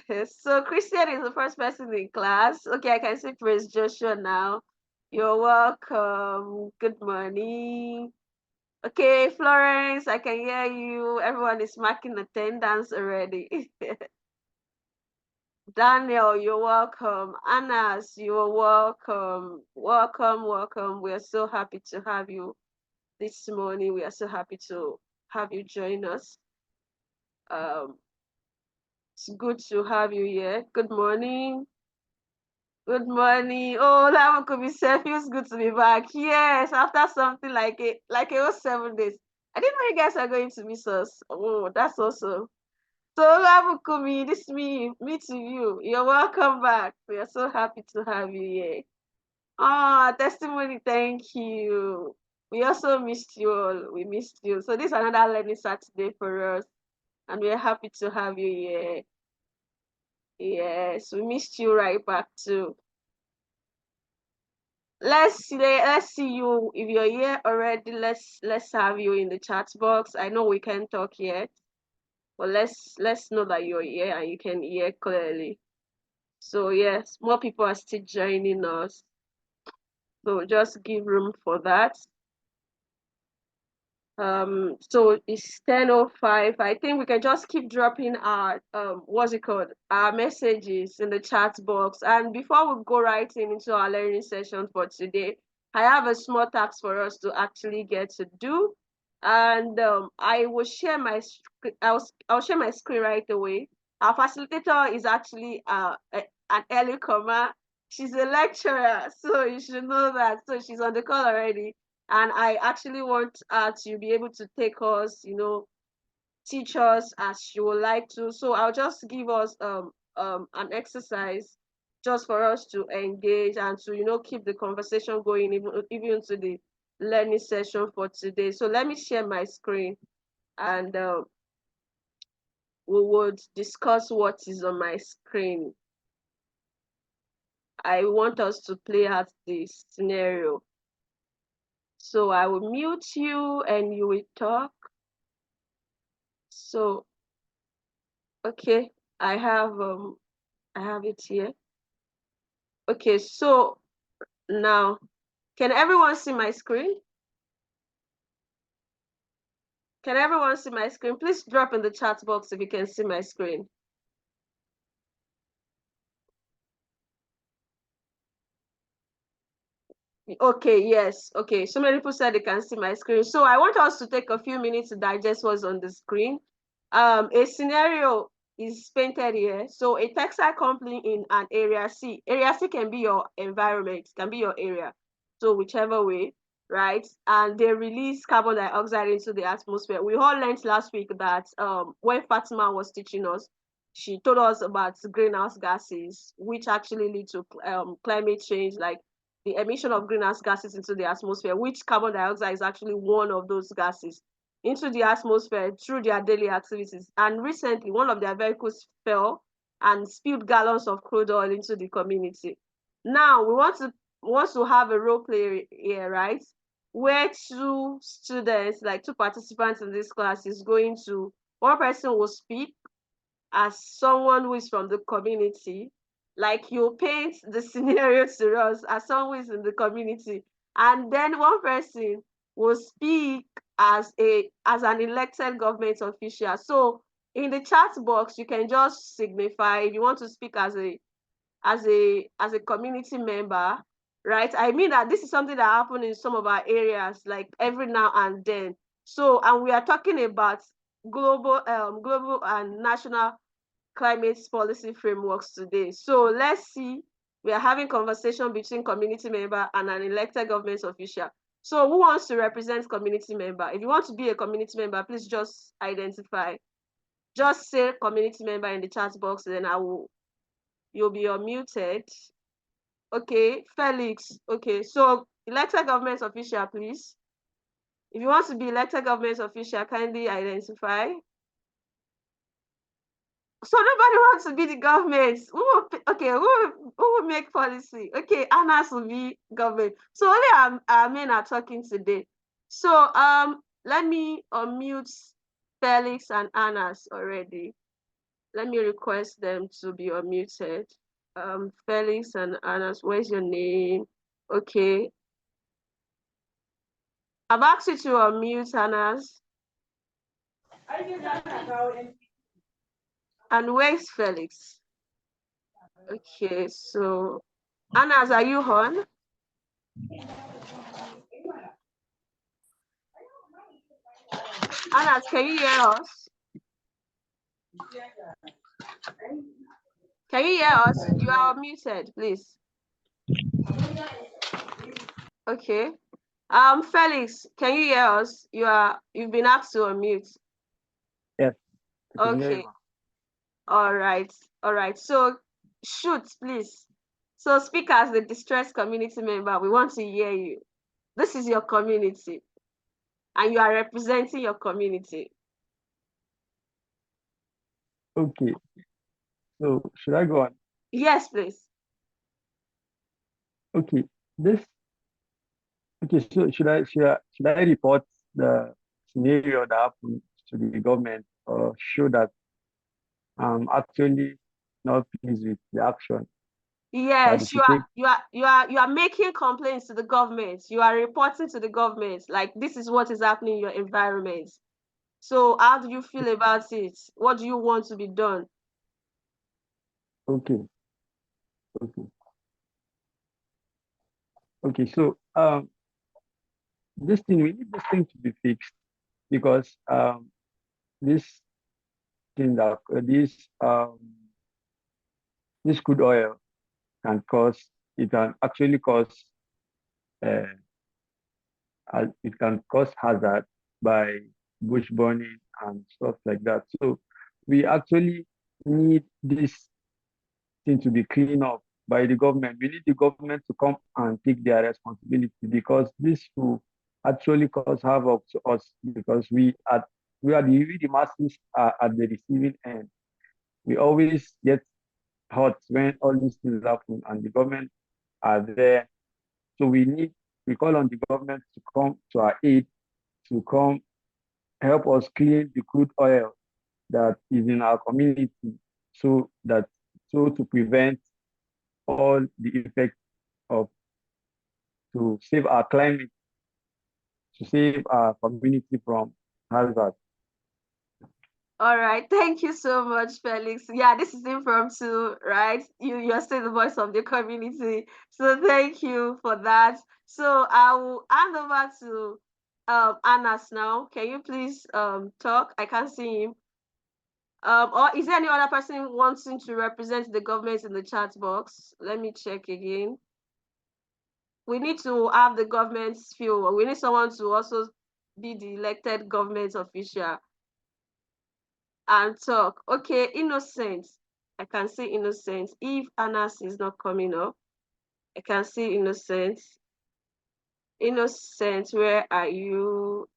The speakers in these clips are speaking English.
So Christian is the first person in class. Okay, I can see Praise Joshua now. You're welcome. Good morning. Okay, Florence, I can hear you. Everyone is marking attendance already. Daniel, you're welcome. Anas, you're welcome. Welcome, welcome. We are so happy to have you this morning. We are so happy to have you join us. Um, it's good to have you here. Good morning. Good morning. Oh, that one could be said. Feels good to be back. Yes, after something like it was 7 days. I didn't know you guys are going to miss us. Oh, that's awesome. So Olabukumi, this is me to you. You're welcome back. We are so happy to have you here. Ah, testimony, thank you. We also missed you all. We missed you. So this is another learning Saturday for us, and we're happy to have you here. Yes, we missed you right back too. Let's see you. If you're here already, let's have you in the chat box. I know we can't talk yet, but let's know that you're here and you can hear clearly. So yes, more people are still joining us. So just give room for that. So it's 10:05. I think we can just keep dropping our what's it called? Our messages in the chat box. And before we go right into our learning session for today, I have a small task for us to actually get to do. And I will share my I'll share my screen right away. Our facilitator is actually an early comer. She's a lecturer, so you should know that. So she's on the call already. And I actually want her to be able to take us, teach us as she would like to. So I'll just give us an exercise just for us to engage and to keep the conversation going even to the learning session for today. So let me share my screen, and we would discuss what is on my screen. I want us to play out this scenario. So I will mute you and you will talk. So, okay, I have it here. Okay, so now can everyone see my screen? Can everyone see my screen? Please drop in the chat box if you can see my screen. Okay, yes. Okay, so many people said they can see my screen. So I want us to take a few minutes to digest what's on the screen. A scenario is painted here. So a textile company in an area C. Area C can be your environment, can be your area. So whichever way, right? And they release carbon dioxide into the atmosphere. We all learned last week that when Fatima was teaching us, she told us about greenhouse gases, which actually lead to climate change, like the emission of greenhouse gases into the atmosphere, which carbon dioxide is actually one of those gases, into the atmosphere through their daily activities. And recently, one of their vehicles fell and spilled gallons of crude oil into the community. Now, we want to have a role play here, right? Where two students, like two participants in this class, is going to, one person will speak as someone who is from the community, like you paint the scenario to us as someone who is in the community, and then one person will speak as an elected government official. So in the chat box, you can just signify if you want to speak as a community member, right? I mean that this is something that happens in some of our areas, like every now and then. So, and we are talking about global and national climate policy frameworks today. So let's see, we are having conversation between community member and an elected government official. So who wants to represent community member? If you want to be a community member, please just identify. Just say community member in the chat box, and then you'll be unmuted. Okay, Felix. Okay, so elected government official, please. If you want to be elected government official, kindly identify. So nobody wants to be the government. Who will make policy? Okay, Anas will be government. So only our men are talking today. So let me unmute Felix and Anas already. Let me request them to be unmuted. Felix and Anas, where's your name? Okay. I've asked you to unmute, Anas. And where's Felix? Okay, so Anas, are you on? Anas, can you hear us? Can you hear us? You are muted, please. Okay. Felix, can you hear us? You've been asked to unmute. Yes. Okay. All right. All right. So shoot, please. So speak as the distressed community member. We want to hear you. This is your community, and you are representing your community. Okay. So should I go on? Yes, please. Okay. So should I report the scenario that happened to the government or show that I'm actually not pleased with the action that Yes, they take? you are making complaints to the government. You are reporting to the government, like this is what is happening in your environment. So how do you feel about it? What do you want to be done? Okay. Okay. Okay. So we need this thing to be fixed because this thing that this crude oil can actually cause uh, it can cause hazard by bush burning and stuff like that. So we actually need this thing to be cleaned up by the government. We need the government to come and take their responsibility because this will actually cause havoc to us because we the masses are at the receiving end. We always get hurt when all these things happen and the government are there. So we call on the government to come to our aid, to come help us clean the crude oil that is in our community so that so to prevent all the effects of to save our climate, to save our community from hazard. All right, thank you so much, Felix. Yeah, this is impromptu, right? You're still the voice of the community. So thank you for that. So I will hand over to Anas now. Can you please talk? I can't see him. Or is there any other person wanting to represent the government in the chat box? Let me check again. We need to have the government's feel. We need someone to also be the elected government official and talk. Okay, Innocent. I can see Innocent. If Anas is not coming up, I can see Innocent. Innocent, where are you?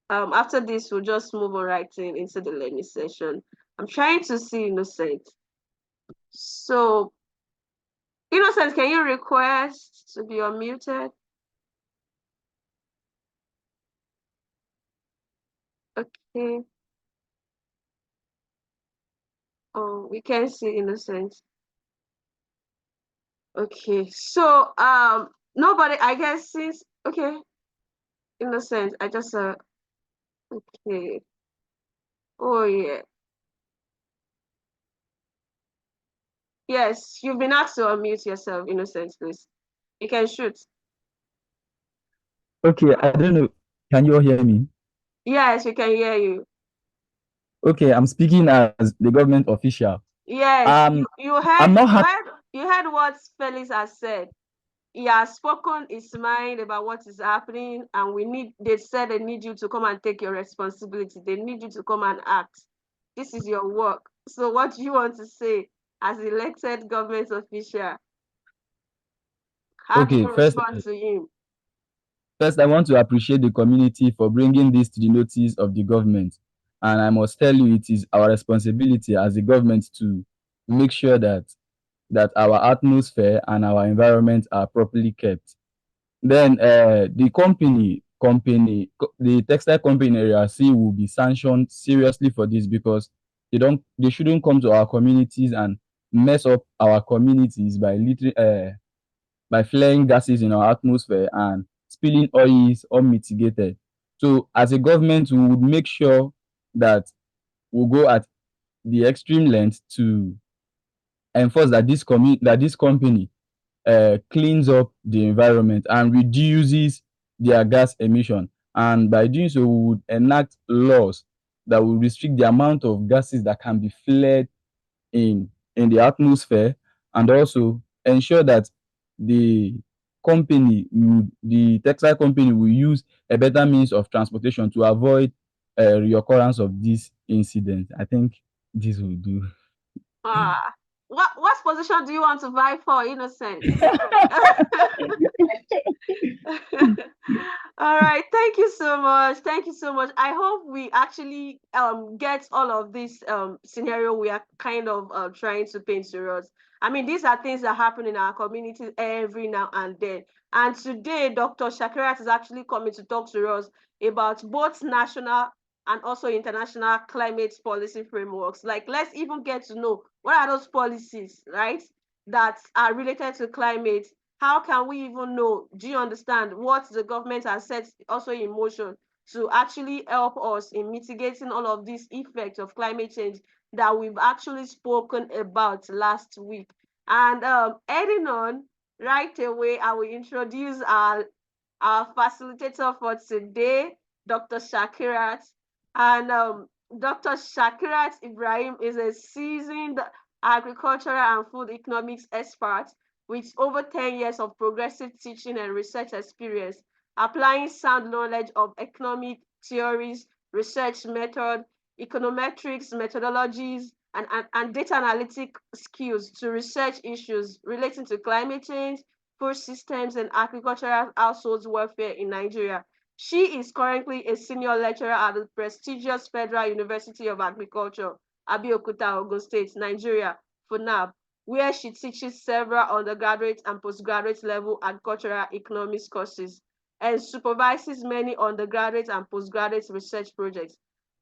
After this, we'll just move on right into the learning session. I'm trying to see Innocent. So, Innocent, can you request to be unmuted? Okay. Oh, we can see Innocent. Okay, so nobody, I guess, since okay, Innocent, I just okay. Oh yeah. Yes, you've been asked to unmute yourself, Innocent, please. You can shoot. Okay, I don't know. Can you all hear me? Yes, we can hear you. Okay, I'm speaking as the government official. Yes, you I'm heard not you happy. heard you heard what Felix has said. He has spoken his mind about what is happening, and they said they need you to come and take your responsibility. They need you to come and act. This is your work. So what do you want to say as elected government official? How do you Okay, respond to him? first, I want to appreciate the community for bringing this to the notice of the government. And I must tell you, it is our responsibility as the government to make sure that our atmosphere and our environment are properly kept. Then the company, company, the textile company in area C will be sanctioned seriously for this, because they shouldn't come to our communities and mess up our communities by flaring gases in our atmosphere and spilling oils unmitigated. So as a government, we would make sure that we go at the extreme length to enforce that this company cleans up the environment and reduces their gas emission. And by doing so, we would enact laws that will restrict the amount of gases that can be flared in the atmosphere, and also ensure that the the textile company will use a better means of transportation to avoid reoccurrence of this incident. I think this will do. What position do you want to vie for, Innocent? All right, thank you so much. Thank you so much. I hope we actually get all of this scenario we are kind of trying to paint to us. I mean, these are things that happen in our community every now and then. And today, Dr. Shakirat is actually coming to talk to us about both national and also international climate policy frameworks. Like, let's even get to know what are those policies, right, that are related to climate. How can we even know? Do you understand what the government has set also in motion to actually help us in mitigating all of these effects of climate change that we've actually spoken about last week? And heading on right away, I will introduce our facilitator for today, Dr. Shakirat. And Dr. Shakirat Ibrahim is a seasoned agricultural and food economics expert with over 10 years of progressive teaching and research experience, applying sound knowledge of economic theories, research method, econometrics methodologies, and data analytic skills to research issues relating to climate change, food systems, and agricultural households welfare in Nigeria. She is currently a senior lecturer at the prestigious Federal University of Agriculture, Abeokuta, Ogun State, Nigeria, FUNAB, where she teaches several undergraduate and postgraduate level agricultural economics courses and supervises many undergraduate and postgraduate research projects.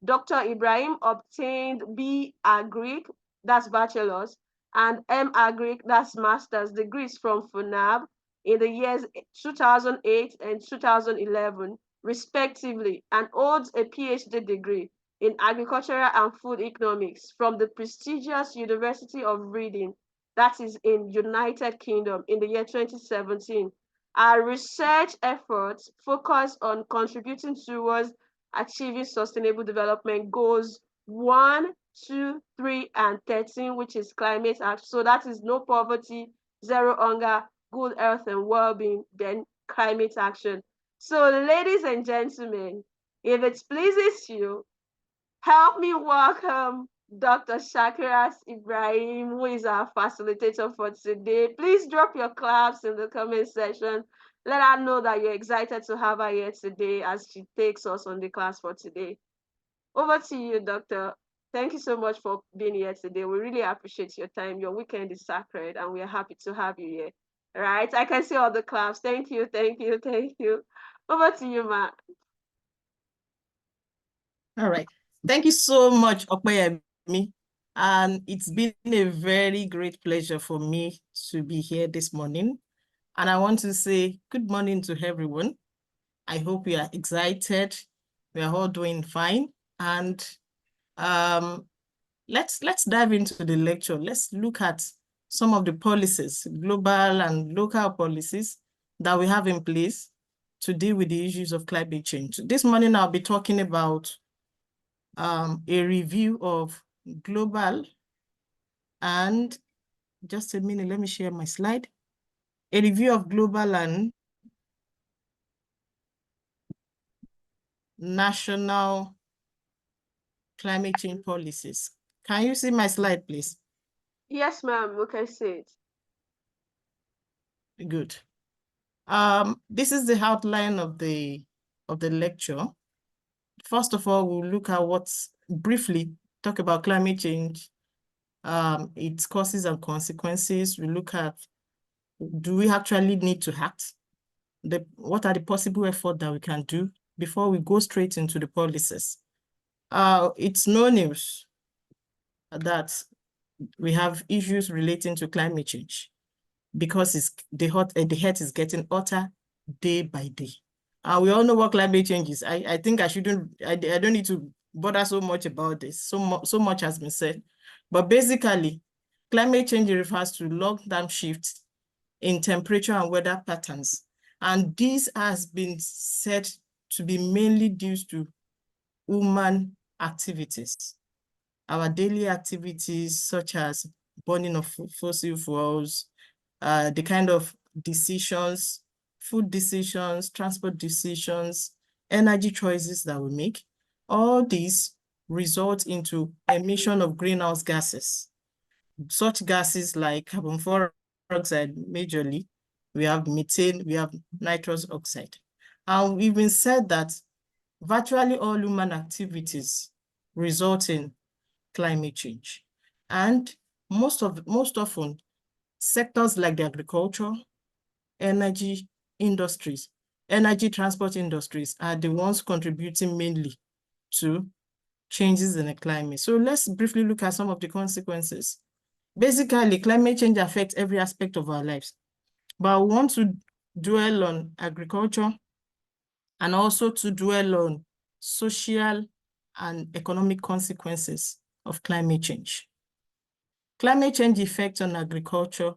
Dr. Ibrahim obtained B. Agric, that's bachelor's, and M. Agric, that's master's degrees from FUNAB in the years 2008 and 2011, respectively, and holds a PhD degree in agricultural and food economics from the prestigious University of Reading, that is in United Kingdom, in the year 2017. Our research efforts focus on contributing towards achieving sustainable development goals 1, 2, 3, and 13, which is climate action. So that is no poverty, zero hunger, good health and well-being, then climate action. So ladies and gentlemen, if it pleases you, help me welcome Dr. Shakirat Ibrahim, who is our facilitator for today. Please drop your claps in the comment section. Let her know that you're excited to have her here today as she takes us on the class for today. Over to you, Doctor. Thank you so much for being here today. We really appreciate your time. Your weekend is sacred, and we are happy to have you here. All right, I can see all the claps. Thank you, thank you, thank you. Over to you, Ma. All right. Thank you so much, Opeyemi. And it's been a very great pleasure for me to be here this morning. And I want to say good morning to everyone. I hope you are excited. We are all doing fine. And let's dive into the lecture. Let's look at some of the policies, global and local policies that we have in place to deal with the issues of climate change. This morning, I'll be talking about a review of global and, just a minute, let me share my slide. A review of global and national climate change policies. Can you see my slide, please? Yes, ma'am, we can see it. Good. This is the outline of the lecture. First of all, we'll look at briefly talk about climate change, its causes and consequences. We look at, do we actually need to act? what are the possible efforts that we can do before we go straight into the policies. It's no news that we have issues relating to climate change because the heat is getting hotter day by day. And we all know what climate change is. I think I don't need to bother so much about this. So much has been said. But basically, climate change refers to long-term shifts in temperature and weather patterns. And this has been said to be mainly due to human activities. Our daily activities, such as burning of fossil fuels, the kind of decisions, food decisions, transport decisions, energy choices that we make, all these result into emission of greenhouse gases. Such gases like carbon dioxide majorly, we have methane, we have nitrous oxide. And we've been said that virtually all human activities result in climate change. And most often, sectors like the agriculture, energy industries, energy transport industries are the ones contributing mainly to changes in the climate. So let's briefly look at some of the consequences. Basically, climate change affects every aspect of our lives, but I want to dwell on agriculture and also to dwell on social and economic consequences of climate change. Climate change effect on agriculture,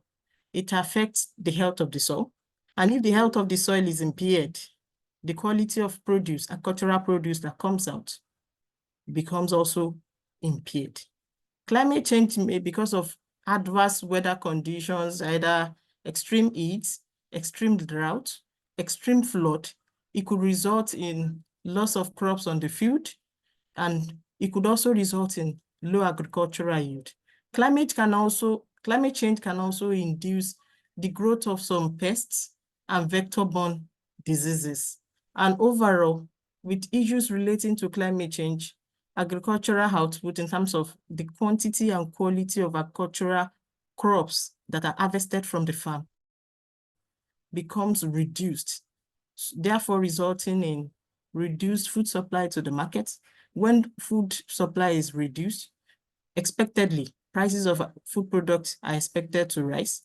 it affects the health of the soil. And if the health of the soil is impaired, the quality of produce, agricultural produce that comes out becomes also impaired. Climate change may, because of adverse weather conditions, either extreme heat, extreme drought, extreme flood, it could result in loss of crops on the field, and it could also result in low agricultural yield. Climate change can also induce the growth of some pests and vector-borne diseases. And overall, with issues relating to climate change, agricultural output in terms of the quantity and quality of agricultural crops that are harvested from the farm becomes reduced, therefore resulting in reduced food supply to the market. When food supply is reduced, expectedly, prices of food products are expected to rise,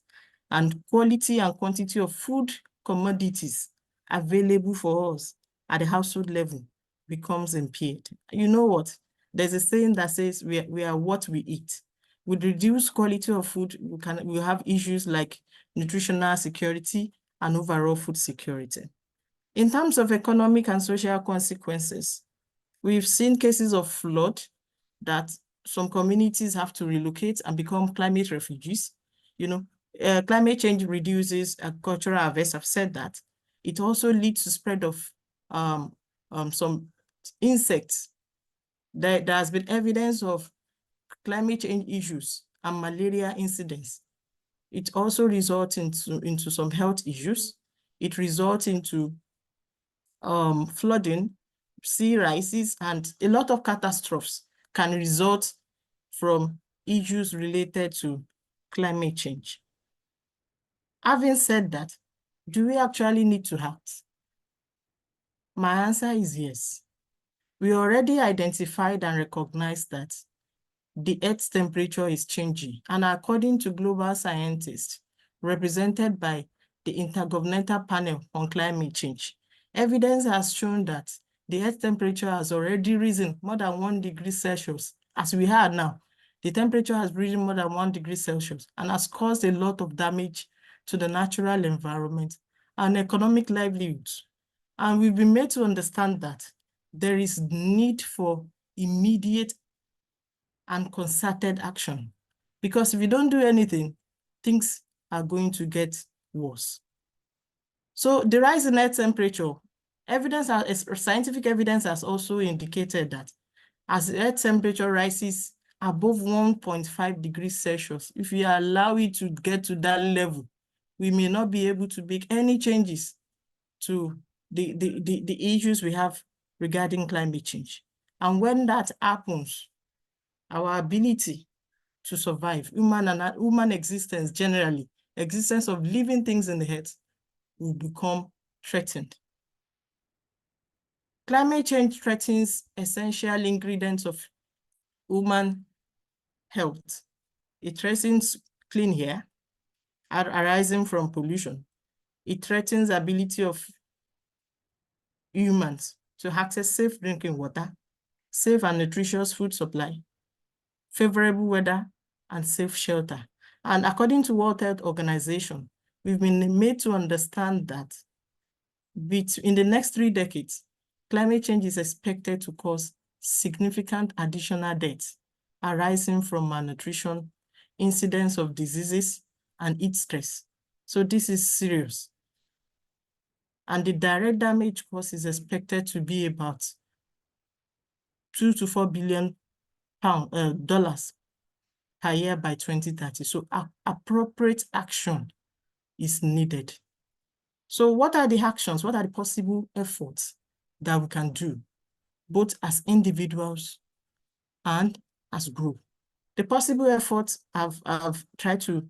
and quality and quantity of food commodities available for us at the household level becomes impaired. You know what? There's a saying that says we are what we eat. With reduced quality of food, we have issues like nutritional security and overall food security. In terms of economic and social consequences, we've seen cases of flood that some communities have to relocate and become climate refugees. Climate change reduces agricultural harvest. I've said that. It also leads to spread of some insects. There has been evidence of climate change issues and malaria incidents. It also results into some health issues. It results into flooding, sea rises, and a lot of catastrophes can result from issues related to climate change. Having said that, do we actually need to act? My answer is yes. We already identified and recognized that the Earth's temperature is changing, and according to global scientists represented by the Intergovernmental Panel on Climate Change, evidence has shown that the Earth's temperature has already risen more than 1 degree Celsius. As we had now, the temperature has risen more than 1 degree Celsius and has caused a lot of damage to the natural environment and economic livelihoods. And we've been made to understand that there is need for immediate and concerted action. Because if we don't do anything, things are going to get worse. So the rise in Earth temperature, scientific evidence has also indicated that as the Earth temperature rises above 1.5 degrees Celsius, if we allow it to get to that level, we may not be able to make any changes to the issues we have regarding climate change. And when that happens, our ability to survive, human existence generally, existence of living things in the earth, will become threatened. Climate change threatens essential ingredients of human health. It threatens clean air arising from pollution. It threatens the ability of humans to access safe drinking water, safe and nutritious food supply, favorable weather, and safe shelter. And according to World Health Organization, we've been made to understand that in the next 3 decades, climate change is expected to cause significant additional deaths arising from malnutrition, incidence of diseases, and heat stress. So this is serious. And the direct damage cost is expected to be about $2 to $4 billion per year by 2030. So appropriate action is needed. So what are the actions? What are the possible efforts that we can do, both as individuals and as group? The possible efforts I've tried to,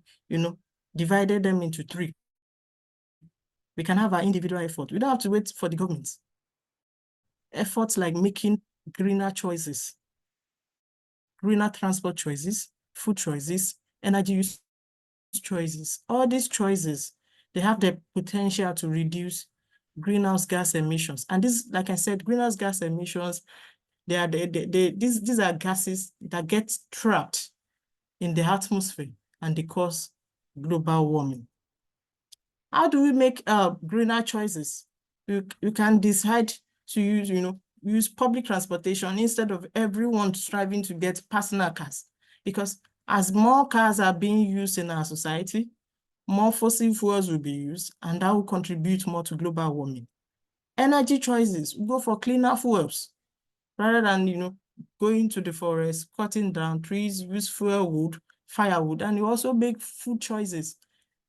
divided them into 3. We can have our individual effort. We don't have to wait for the government. Efforts like making greener choices, greener transport choices, food choices, energy use choices. All these choices, they have the potential to reduce greenhouse gas emissions. And this, like I said, greenhouse gas emissions, these are gases that get trapped in the atmosphere and they cause global warming. How do we make greener choices? You can decide to use public transportation instead of everyone striving to get personal cars. Because as more cars are being used in our society, more fossil fuels will be used, and that will contribute more to global warming. Energy choices, we go for cleaner fuels rather than going to the forest, cutting down trees, use firewood, and you also make food choices.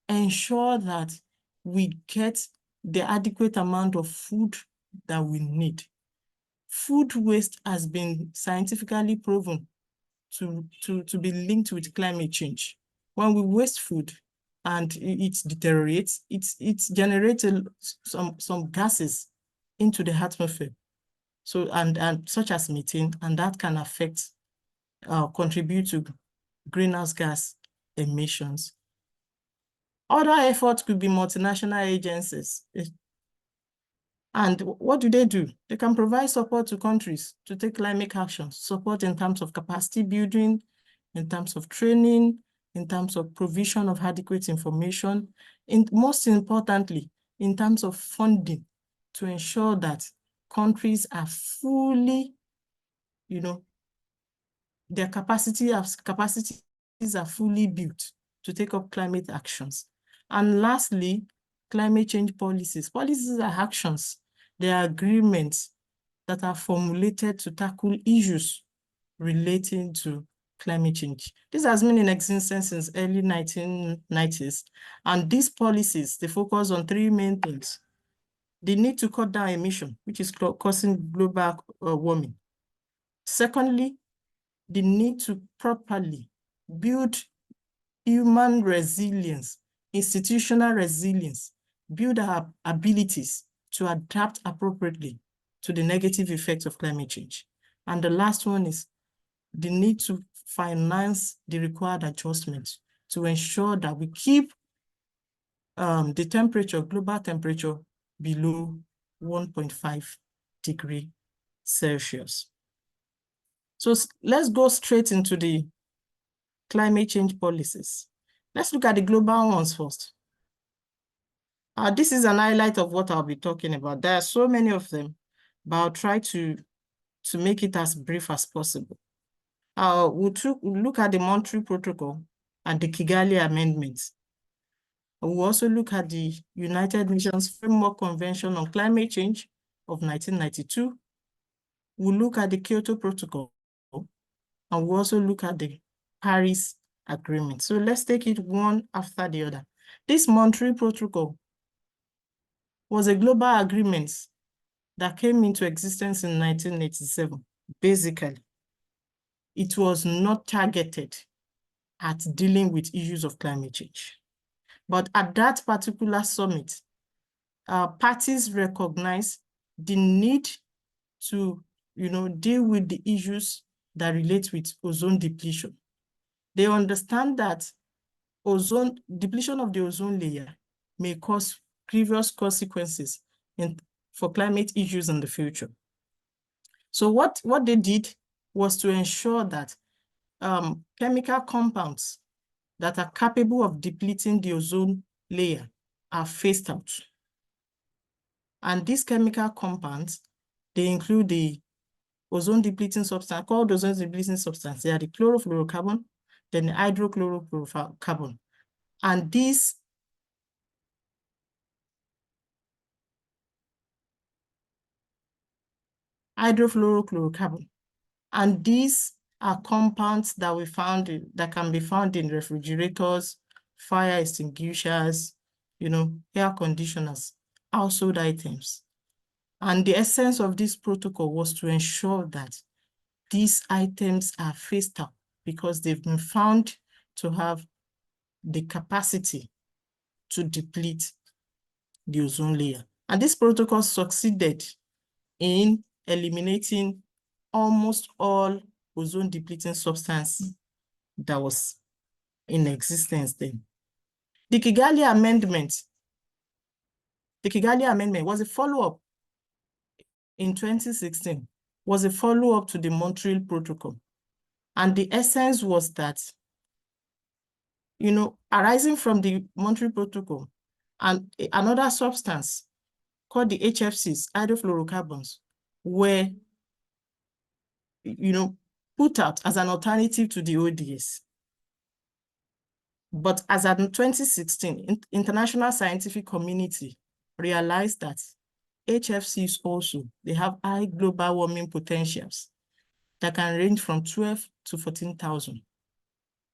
Ensure that we get the adequate amount of food that we need. Food waste has been scientifically proven to be linked with climate change. When we waste food and it deteriorates, it generates some gases into the atmosphere, so and such as methane, and that can affect contribute to greenhouse gas emissions. Other efforts could be multinational agencies. And what do? They can provide support to countries to take climate action, support in terms of capacity building, in terms of training, in terms of provision of adequate information, most importantly, in terms of funding to ensure that countries are fully, their capacities are fully built to take up climate actions. And lastly, climate change policies. Policies are actions. They are agreements that are formulated to tackle issues relating to climate change. This has been in existence since early 1990s. And these policies, they focus on 3 main things. The need to cut down emission, which is causing global warming. Secondly, the need to properly build human resilience, institutional resilience, build our abilities to adapt appropriately to the negative effects of climate change. And the last one is the need to finance the required adjustments to ensure that we keep the global temperature below 1.5 degrees Celsius. So let's go straight into the climate change policies. Let's look at the global ones first. This is an highlight of what I'll be talking about. There are so many of them, but I'll try to make it as brief as possible. We'll look at the Montreal Protocol and the Kigali Amendments. We'll also look at the United Nations Framework Convention on Climate Change of 1992. We'll look at the Kyoto Protocol, and we'll also look at the Paris Agreement. So let's take it one after the other. This Montreal Protocol was a global agreement that came into existence in 1987. Basically, it was not targeted at dealing with issues of climate change. But at that particular summit, parties recognize the need to, deal with the issues that relate with ozone depletion. They understand that depletion of the ozone layer may cause grievous consequences for climate issues in the future. So what they did was to ensure that chemical compounds that are capable of depleting the ozone layer are phased out. And these chemical compounds, they include the ozone depleting substance, called ozone depleting substance. They are the chlorofluorocarbon, then the hydrochlorofluorocarbon. And these hydrofluorochlorocarbon. And these are compounds that can be found in refrigerators, fire extinguishers, air conditioners, household items. And the essence of this protocol was to ensure that these items are phased out because they've been found to have the capacity to deplete the ozone layer. And this protocol succeeded in eliminating almost all ozone depleting substance that was in existence then. The Kigali Amendment was a follow-up in 2016, was a follow-up to the Montreal Protocol. And the essence was that, arising from the Montreal Protocol and another substance called the HFCs, hydrofluorocarbons, were, put out as an alternative to the ODS. But as in 2016, international scientific community realized that HFCs also, they have high global warming potentials that can range from 12 to 14,000.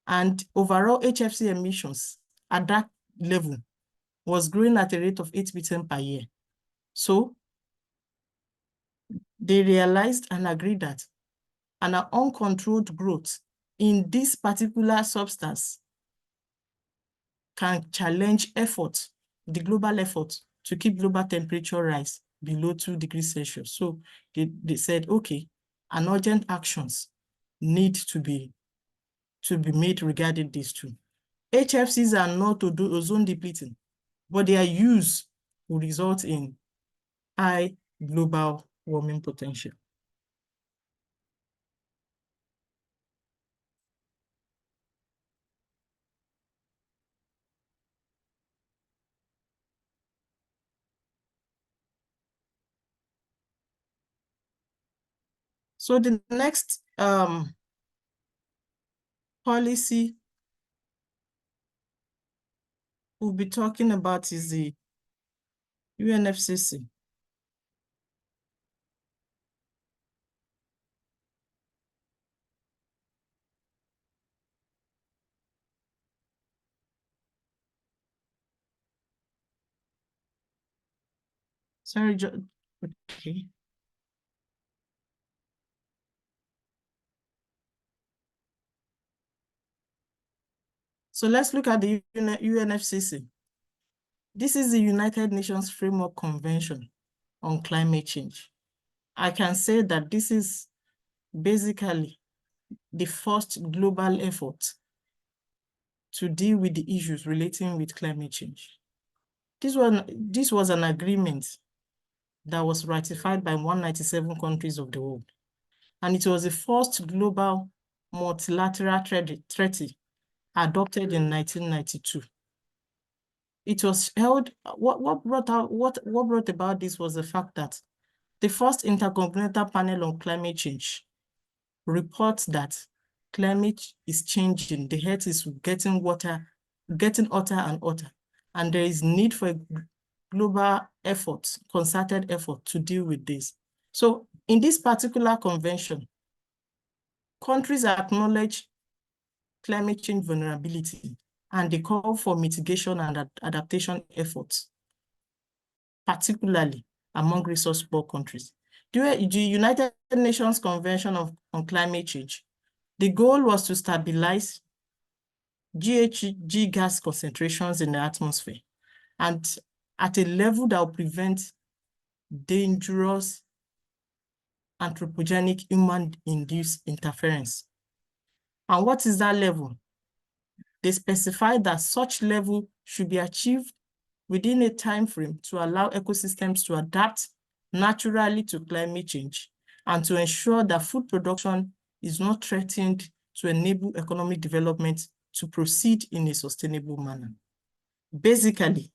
And overall HFC emissions at that level was growing at a rate of 8% per year. So they realized and agreed that an uncontrolled growth in this particular substance can challenge the global effort to keep global temperature rise below 2 degrees Celsius. So they said, okay, an urgent actions need to be made regarding these two. HFCs are not ozone depleting, but their use will result in high global warming potential. So the next policy we'll be talking about is the UNFCCC. Sorry, okay. So let's look at the UNFCCC. This is the United Nations Framework Convention on Climate Change. I can say that this is basically the first global effort to deal with the issues relating with climate change. This was an agreement that was ratified by 197 countries of the world. And it was the first global multilateral treaty adopted in 1992. It was held, what brought about this was the fact that the first Intergovernmental Panel on Climate Change reports that climate is changing, the earth is getting hotter and hotter, and there is need for a global effort, concerted effort to deal with this. So in this particular convention, countries acknowledge climate change vulnerability and they call for mitigation and adaptation efforts, particularly among resource-poor countries. The United Nations Convention on Climate Change, the goal was to stabilize GHG gas concentrations in the atmosphere and at a level that will prevent dangerous anthropogenic human-induced interference. And what is that level? They specify that such level should be achieved within a time frame to allow ecosystems to adapt naturally to climate change and to ensure that food production is not threatened, to enable economic development to proceed in a sustainable manner. Basically,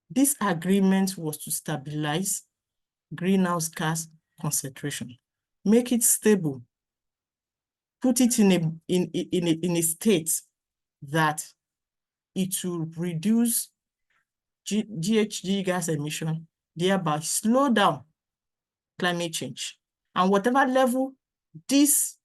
this agreement was to stabilize greenhouse gas concentration, make it stable, put it in a state that it will reduce GHG gas emission, thereby slow down climate change. And whatever level this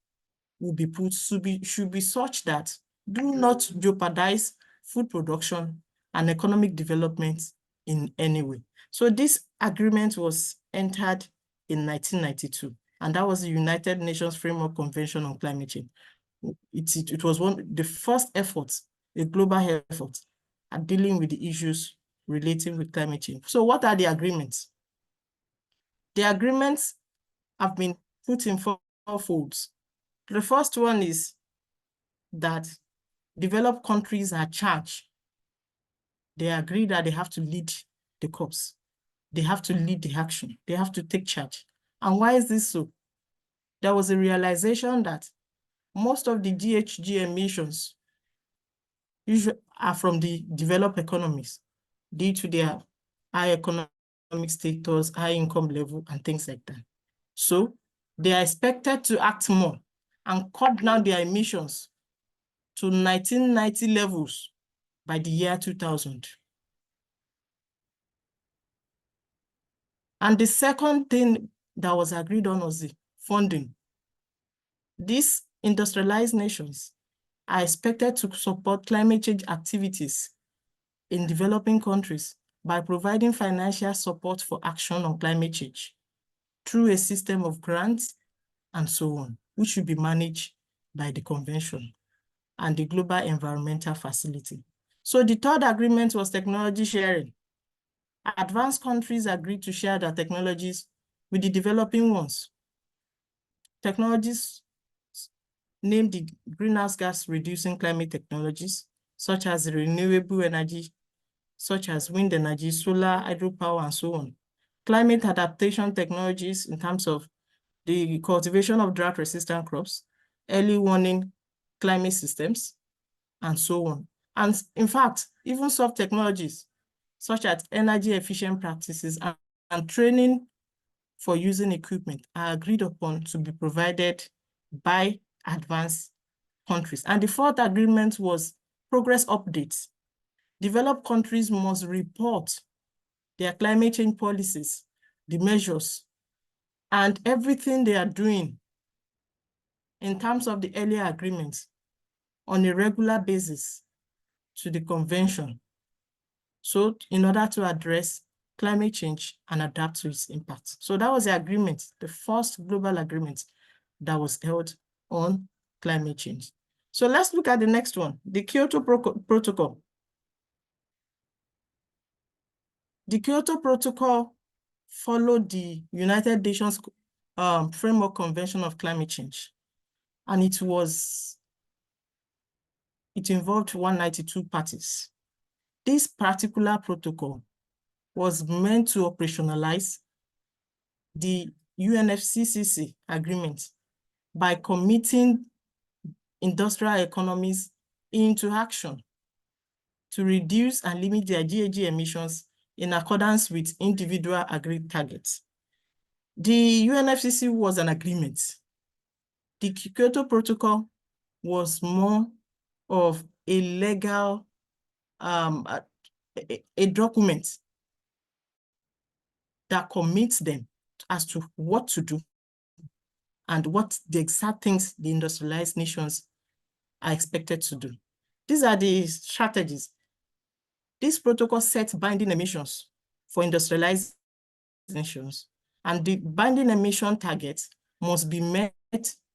will be put should be such that do not jeopardize food production and economic development in any way. So this agreement was entered in 1992, and that was the United Nations Framework Convention on Climate Change. It was the first effort, a global effort at dealing with the issues relating with climate change. So what are the agreements? The agreements have been put in four folds. The first one is that developed countries are charged. They agree that they have to lead the cause. They have to lead the action. They have to take charge. And why is this so? There was a realization that most of the GHG emissions usually are from the developed economies due to their high economic status, high income level, and things like that. So they are expected to act more and cut down their emissions to 1990 levels by the year 2000. And the second thing that was agreed on was the funding. These industrialized nations are expected to support climate change activities in developing countries by providing financial support for action on climate change through a system of grants and so on, which should be managed by the convention and the Global Environmental Facility. So the third agreement was technology sharing. Advanced countries agreed to share their technologies with the developing ones. Technologies named the greenhouse gas reducing climate technologies, such as renewable energy, such as wind energy, solar, hydropower, and so on. Climate adaptation technologies in terms of the cultivation of drought-resistant crops, early warning climate systems, and so on. And in fact, even soft technologies, such as energy efficient practices and training for using equipment are agreed upon to be provided by advanced countries. And the fourth agreement was progress updates. Developed countries must report their climate change policies, the measures, and everything they are doing in terms of the earlier agreements on a regular basis to the convention. So in order to address climate change and adapt to its impact. So that was the agreement, the first global agreement that was held on climate change. So let's look at the next one, the Kyoto Protocol. The Kyoto Protocol followed the United Nations Framework Convention of Climate Change, and it involved 192 parties. This particular protocol was meant to operationalize the UNFCCC agreement by committing industrial economies into action to reduce and limit their GHG emissions in accordance with individual agreed targets. The UNFCCC was an agreement. The Kyoto Protocol was more of a legal, a document that commits them as to what to do and what the exact things the industrialized nations are expected to do. These are the strategies. This protocol sets binding emissions for industrialized nations, and the binding emission targets must be met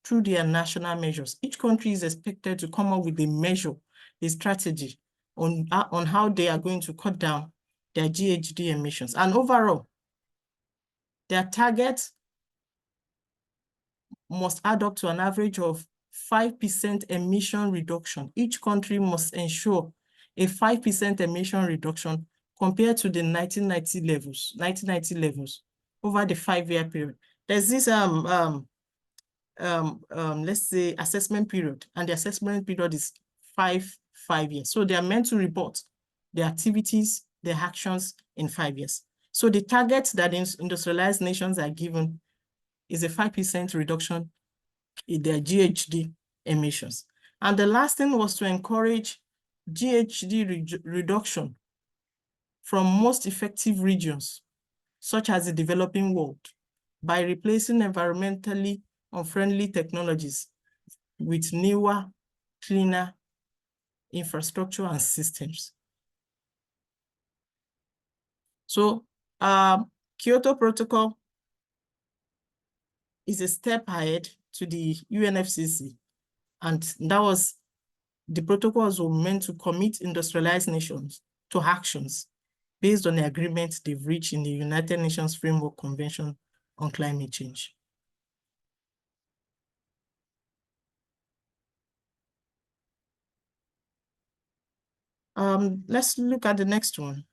through their national measures. Each country is expected to come up with a measure, a strategy on how they are going to cut down their GHG emissions. And overall, their target must add up to an average of 5% emission reduction. Each country must ensure a 5% emission reduction compared to the 1990 levels over the 5-year period. There's this let's say assessment period, and the assessment period is five years. So they are meant to report their activities, their actions in 5 years. So the target that industrialized nations are given is a 5% reduction in their GHG emissions. And the last thing was to encourage GHG reduction from most effective regions, such as the developing world, by replacing environmentally unfriendly technologies with newer, cleaner infrastructure and systems. So Kyoto Protocol is a step ahead to the UNFCCC, and that was, the protocols were meant to commit industrialized nations to actions based on the agreement they've reached in the United Nations Framework Convention on Climate Change. Let's look at the next one.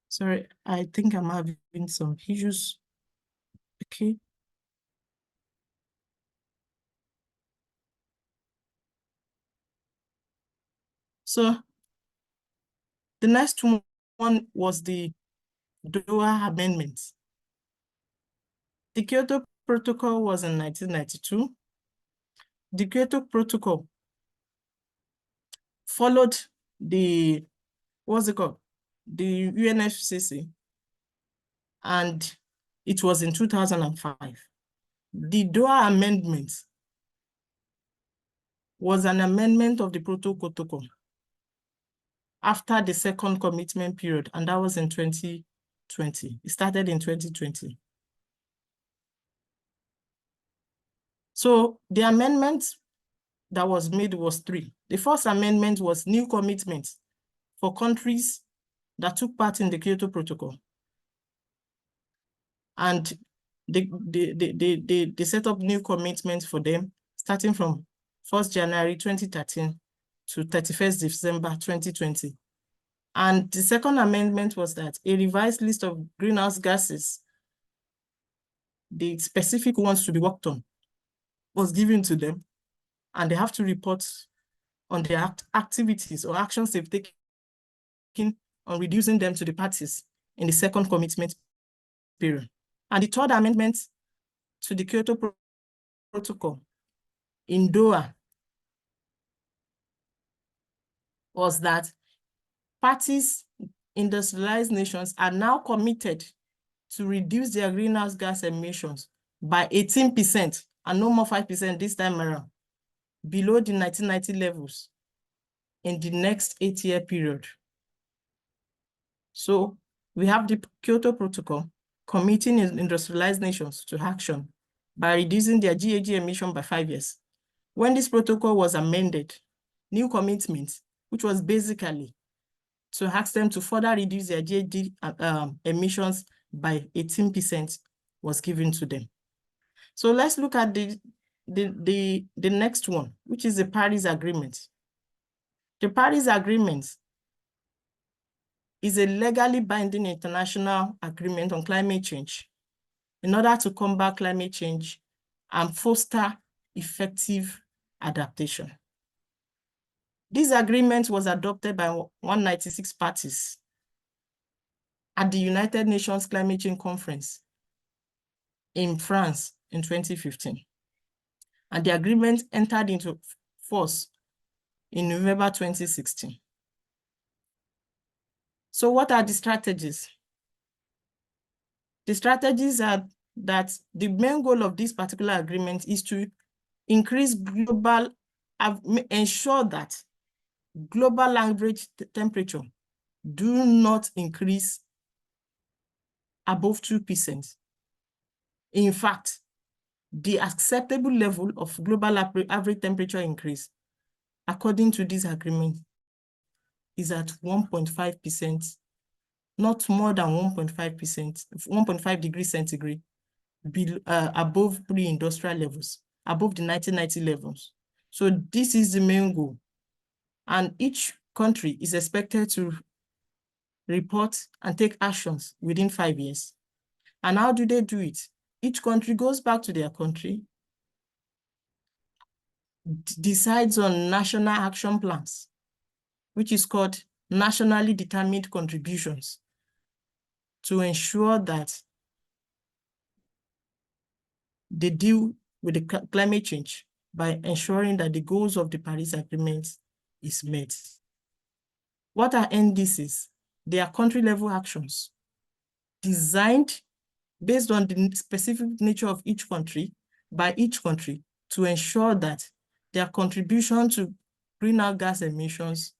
Sorry, I think I'm having some issues. Okay. So the next one was the Doha Amendments. The Kyoto Protocol was in 1992. The Kyoto Protocol followed the, what's it called? The UNFCCC, and it was in 2005. The Doha Amendment was an amendment of the protocol after the second commitment period, and that was in 2020. It started in 2020. So the amendment that was made was 3. The first amendment was new commitments for countries that took part in the Kyoto Protocol. And they set up new commitments for them starting from 1st January 2013 to 31st December 2020. And the second amendment was that a revised list of greenhouse gases, the specific ones to be worked on, was given to them, and they have to report on their activities or actions they've taken on reducing them to the parties in the second commitment period. And the third amendment to the Kyoto Protocol in Doha was that parties, industrialized nations, are now committed to reduce their greenhouse gas emissions by 18%, and no more 5% this time around, below the 1990 levels in the next 8-year period. So we have the Kyoto Protocol committing industrialized nations to action by reducing their GHG emission by 5 years. When this protocol was amended, new commitments, which was basically to ask them to further reduce their GHG emissions by 18%, was given to them. So let's look at the next one, which is the Paris Agreement. The Paris Agreement is a legally binding international agreement on climate change in order to combat climate change and foster effective adaptation. This agreement was adopted by 196 parties at the United Nations Climate Change Conference in France in 2015. And the agreement entered into force in November 2016. So what are the strategies? The strategies are that the main goal of this particular agreement is to increase ensure that global average temperature do not increase above 2%. In fact, the acceptable level of global average temperature increase, according to this agreement, is at 1.5%, not more than 1.5%, 1.5 degrees centigrade, above pre-industrial levels, above the 1990 levels. So this is the main goal. And each country is expected to report and take actions within 5 years. And how do they do it? Each country goes back to their country, decides on national action plans, which is called nationally determined contributions, to ensure that they deal with the climate change by ensuring that the goals of the Paris Agreement is met. What are NDCs? They are country-level actions designed based on the specific nature of each country, by each country, to ensure that their contribution to greenhouse gas emissions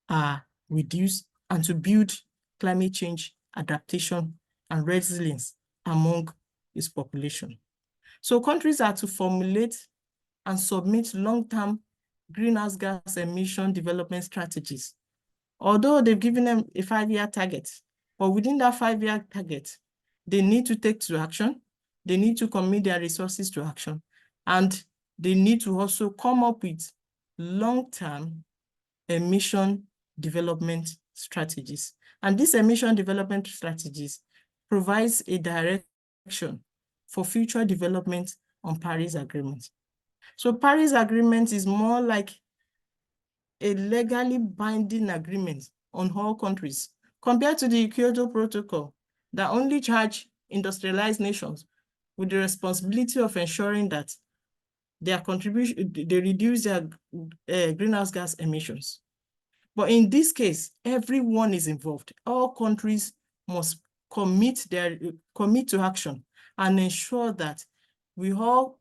are reduced and to build climate change adaptation and resilience among its population. So countries are to formulate and submit long-term greenhouse gas emission development strategies. Although they've given them a 5-year target, but within that 5-year target, they need to take to action, they need to commit their resources to action, and they need to also come up with long-term emission development strategies. And these emission development strategies provides a direction for future development on Paris Agreement. So Paris Agreement is more like a legally binding agreement on all countries, compared to the Kyoto Protocol that only charge industrialized nations with the responsibility of ensuring that their contribution, they reduce their greenhouse gas emissions. But in this case, everyone is involved. All countries must commit to action and ensure that we all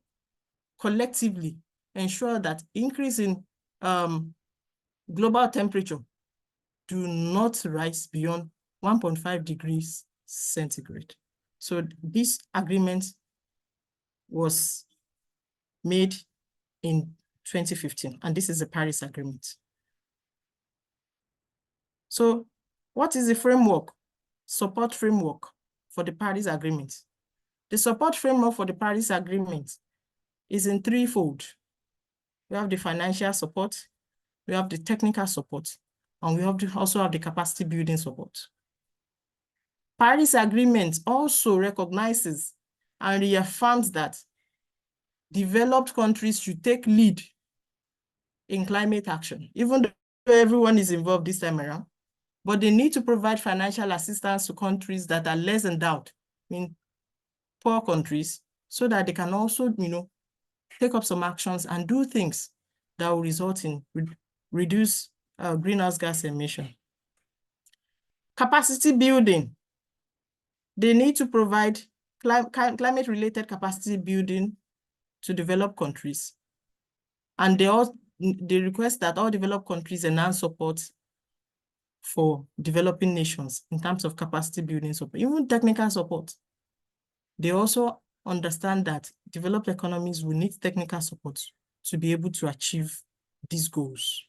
collectively ensure that increase in global temperature do not rise beyond 1.5 degrees centigrade. So this agreement was made in 2015, and this is the Paris Agreement. So what is the framework, support framework for the Paris Agreement? The support framework for the Paris Agreement is in threefold. We have the financial support, we have the technical support, and we also have the capacity building support. Paris Agreement also recognizes and reaffirms that developed countries should take lead in climate action, even though everyone is involved this time around, but they need to provide financial assistance to countries that are less endowed, poor countries, so that they can also, take up some actions and do things that will result in reduce greenhouse gas emission. Capacity building. They need to provide climate-related capacity building to developed countries. And they request that all developed countries enhance support for developing nations in terms of capacity building support, even technical support. They also understand that developed economies will need technical support to be able to achieve these goals.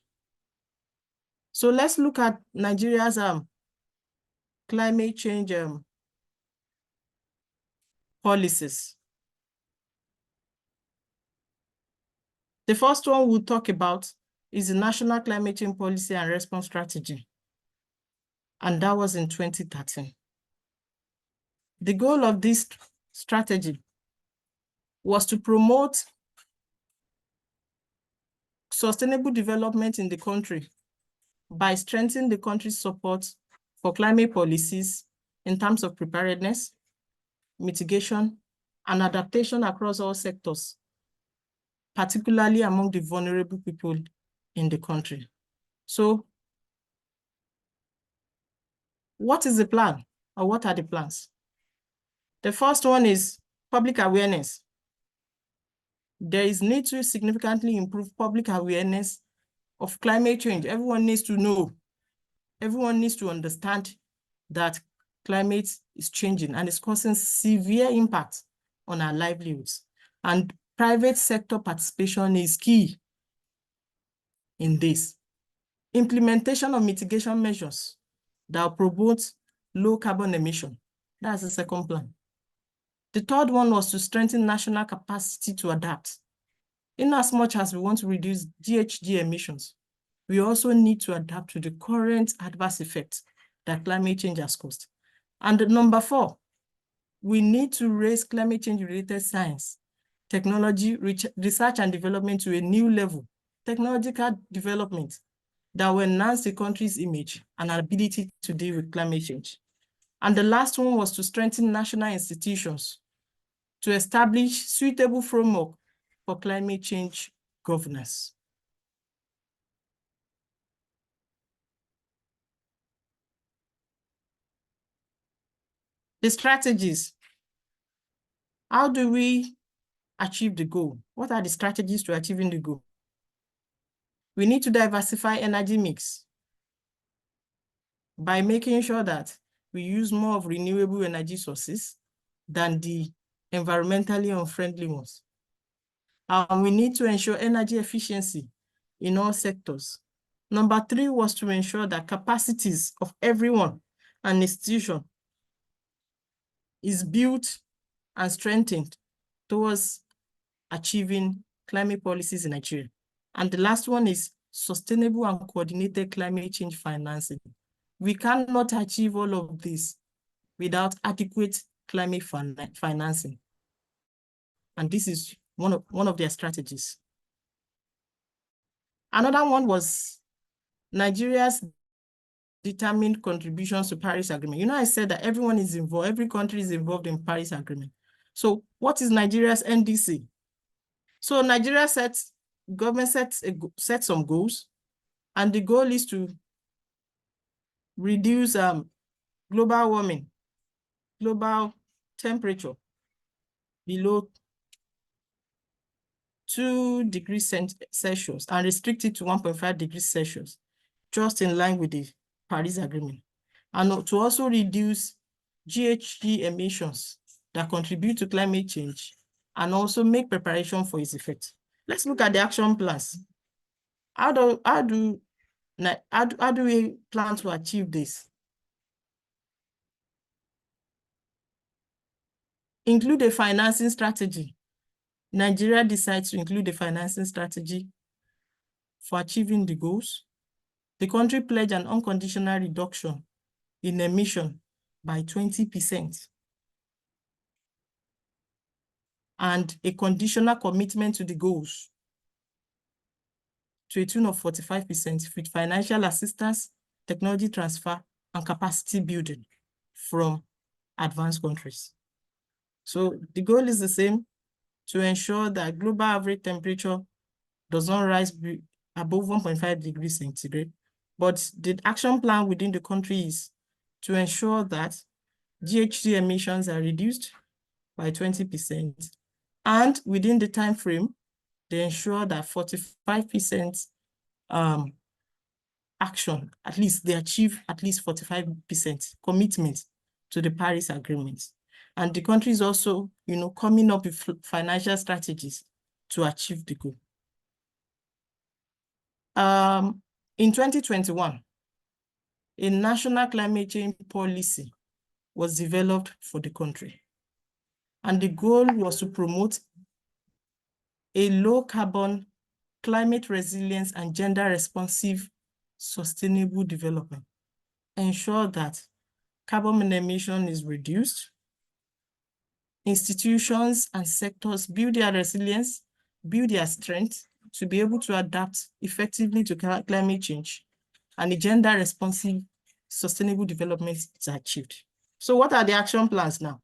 So let's look at Nigeria's climate change policies. The first one we'll talk about is the National Climate Change Policy and Response Strategy, and that was in 2013. The goal of this strategy was to promote sustainable development in the country by strengthening the country's support for climate policies in terms of preparedness, mitigation, and adaptation across all sectors, particularly among the vulnerable people in the country. So, what is the plan, or what are the plans? The first one is public awareness. There is need to significantly improve public awareness of climate change. Everyone needs to know. Everyone needs to understand that climate is changing and it's causing severe impact on our livelihoods. And private sector participation is key in this. Implementation of mitigation measures that will promote low carbon emission. That's the second plan. The third one was to strengthen national capacity to adapt. In as much as we want to reduce GHG emissions, we also need to adapt to the current adverse effects that climate change has caused. And number 4, we need to raise climate change related science, technology, research and development to a new level, technological development that will enhance the country's image and ability to deal with climate change. And the last one was to strengthen national institutions to establish suitable framework for climate change governance. The strategies. How do we achieve the goal? What are the strategies to achieving the goal? We need to diversify energy mix by making sure that we use more of renewable energy sources than the environmentally unfriendly ones. And we need to ensure energy efficiency in all sectors. Number 3 was to ensure that capacities of everyone and institution is built and strengthened towards achieving climate policies in Nigeria. And the last one is sustainable and coordinated climate change financing. We cannot achieve all of this without adequate climate financing. And this is one of their strategies. Another one was Nigeria's determined contributions to Paris Agreement. You know, I said that everyone is involved, every country is involved in Paris Agreement. So what is Nigeria's NDC? So Nigeria government sets some goals, and the goal is to reduce global warming, global temperature below 2 degrees Celsius and restrict it to 1.5 degrees Celsius, just in line with the Paris Agreement. And to also reduce GHG emissions that contribute to climate change and also make preparation for its effects. Let's look at the action plans. How do we plan to achieve this? Include a financing strategy. Nigeria decides to include a financing strategy for achieving the goals. The country pledged an unconditional reduction in emission by 20% and a conditional commitment to the goals to a tune of 45% with financial assistance, technology transfer, and capacity building from advanced countries. So the goal is the same, to ensure that global average temperature does not rise above 1.5 degrees centigrade. But the action plan within the country is to ensure that GHG emissions are reduced by 20%. And within the time frame, they ensure that 45% action, at least they achieve at least 45% commitment to the Paris Agreement. And the country is also, coming up with financial strategies to achieve the goal. In 2021, a national climate change policy was developed for the country. And the goal was to promote a low carbon, climate resilience, and gender responsive sustainable development. Ensure that carbon emission is reduced. Institutions and sectors build their resilience, build their strength to be able to adapt effectively to climate change, and a gender responsive sustainable development is achieved. So what are the action plans now?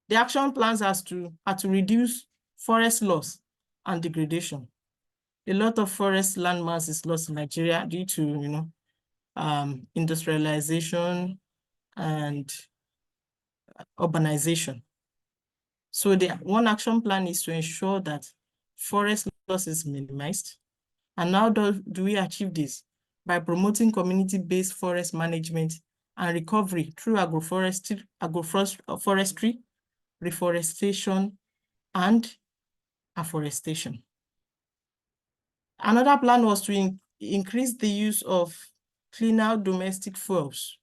The action plans are to reduce forest loss and degradation. A lot of forest landmass is lost in Nigeria due to industrialization and urbanization. So the one action plan is to ensure that forest loss is minimized. And how do we achieve this? By promoting community-based forest management and recovery through agroforestry, reforestation, and afforestation. Another plan was to increase the use of cleaner domestic fuels,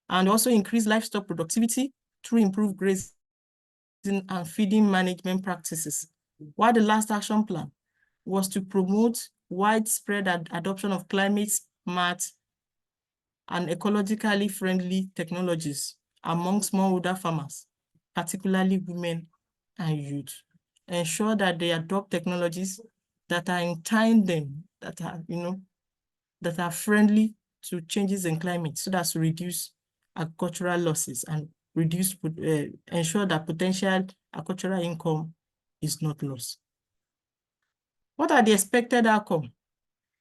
and also increase livestock productivity through improved grazing and feeding management practices. While the last action plan was to promote widespread adoption of climate-smart and ecologically friendly technologies among smallholder farmers, particularly women and youth. Ensure that they adopt technologies that are in tandem, that are friendly to changes in climate, so that to reduce agricultural losses and ensure that potential agricultural income is not lost. What are the expected outcomes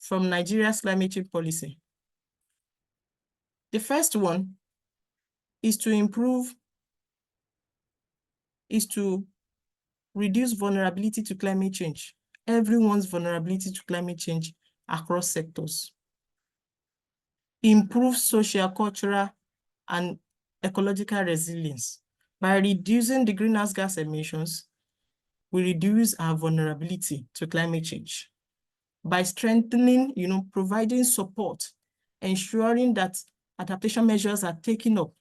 from Nigeria's climate change policy? The first one is to reduce vulnerability to climate change, everyone's vulnerability to climate change across sectors. Improve social, cultural, and ecological resilience. By reducing the greenhouse gas emissions, we reduce our vulnerability to climate change. By strengthening, providing support, ensuring that adaptation measures are taken up,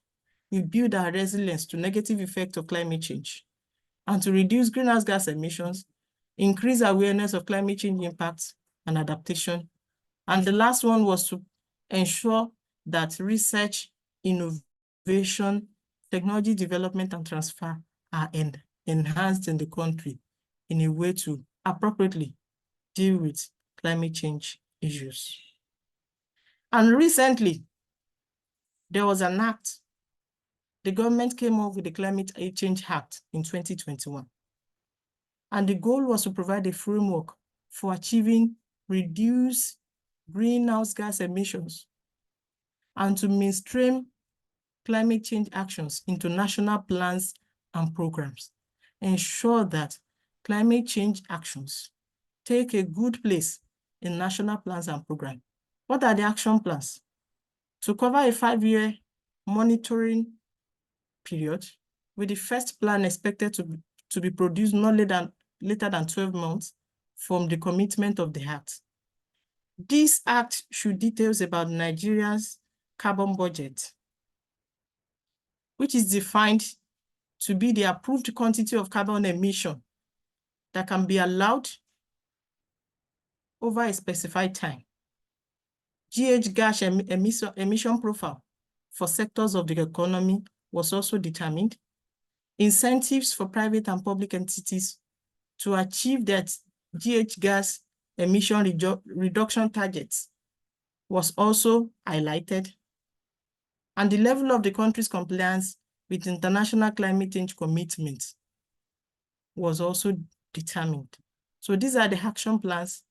we build our resilience to negative effects of climate change. And to reduce greenhouse gas emissions, increase awareness of climate change impacts and adaptation. And the last one was to ensure that research, innovation, technology development, and transfer are enhanced in the country in a way to appropriately deal with climate change issues. And recently, there was an act. The government came up with the Climate Change Act in 2021. And the goal was to provide a framework for achieving reduced greenhouse gas emissions and to mainstream climate change actions into national plans and programs. Ensure that climate change actions take a good place in national plans and programs. What are the action plans? To cover a 5-year monitoring period, with the first plan expected to be produced no later than 12 months from the commitment of the Act. This Act should details about Nigeria's carbon budget, which is defined to be the approved quantity of carbon emission that can be allowed over a specified time. GH gas emission profile for sectors of the economy was also determined. Incentives for private and public entities to achieve that GH gas emission reduction targets was also highlighted. And the level of the country's compliance with international climate change commitments was also determined. So these are the action plans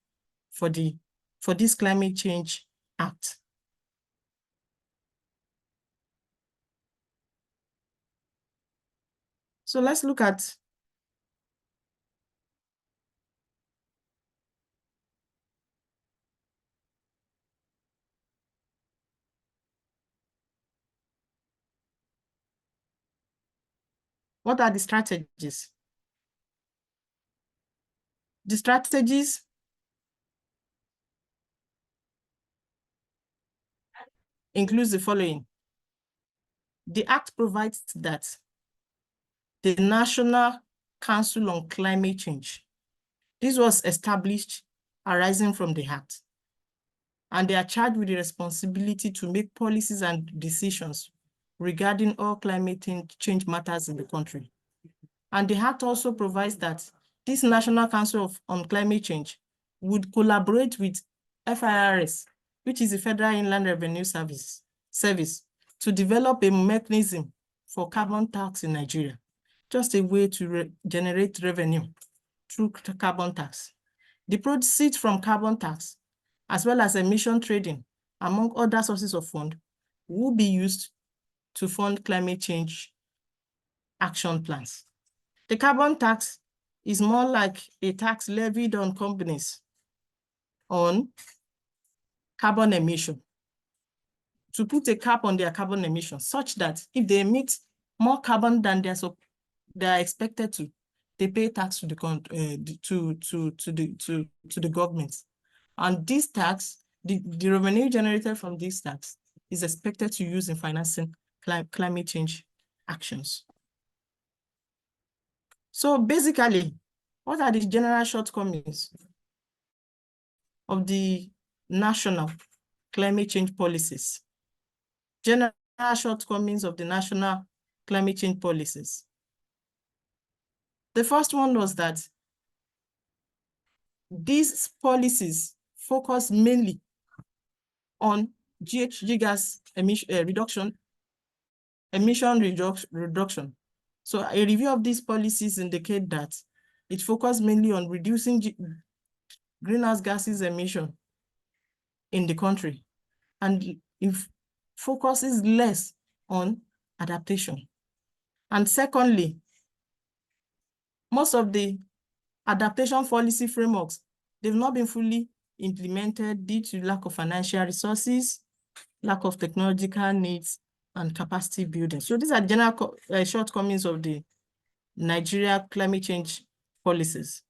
for this Climate Change Act. So let's look at what are the strategies. The strategies includes the following. The Act provides that the National Council on Climate Change, this was established arising from the Act, and they are charged with the responsibility to make policies and decisions regarding all climate change matters in the country. And the Act also provides that this National Council on Climate Change would collaborate with FIRS, which is the Federal Inland Revenue Service, to develop a mechanism for carbon tax in Nigeria, just a way to generate revenue through carbon tax. The proceeds from carbon tax, as well as emission trading, among other sources of fund, will be used to fund climate change action plans. The carbon tax is more like a tax levied on companies on carbon emission, to put a cap on their carbon emissions, such that if they emit more carbon than they are expected to, they pay tax to the government. And this tax, the revenue generated from this tax is expected to use in financing climate change actions. So basically, what are the general shortcomings of the national climate change policies? General shortcomings of the national climate change policies. The first one was that these policies focus mainly on GHG gas emission reduction. So a review of these policies indicate that it focused mainly on reducing greenhouse gases emission in the country, and it focuses less on adaptation. And secondly, most of the adaptation policy frameworks, they've not been fully implemented due to lack of financial resources, lack of technological needs, and capacity building. So these are general shortcomings of the Nigeria climate change policies.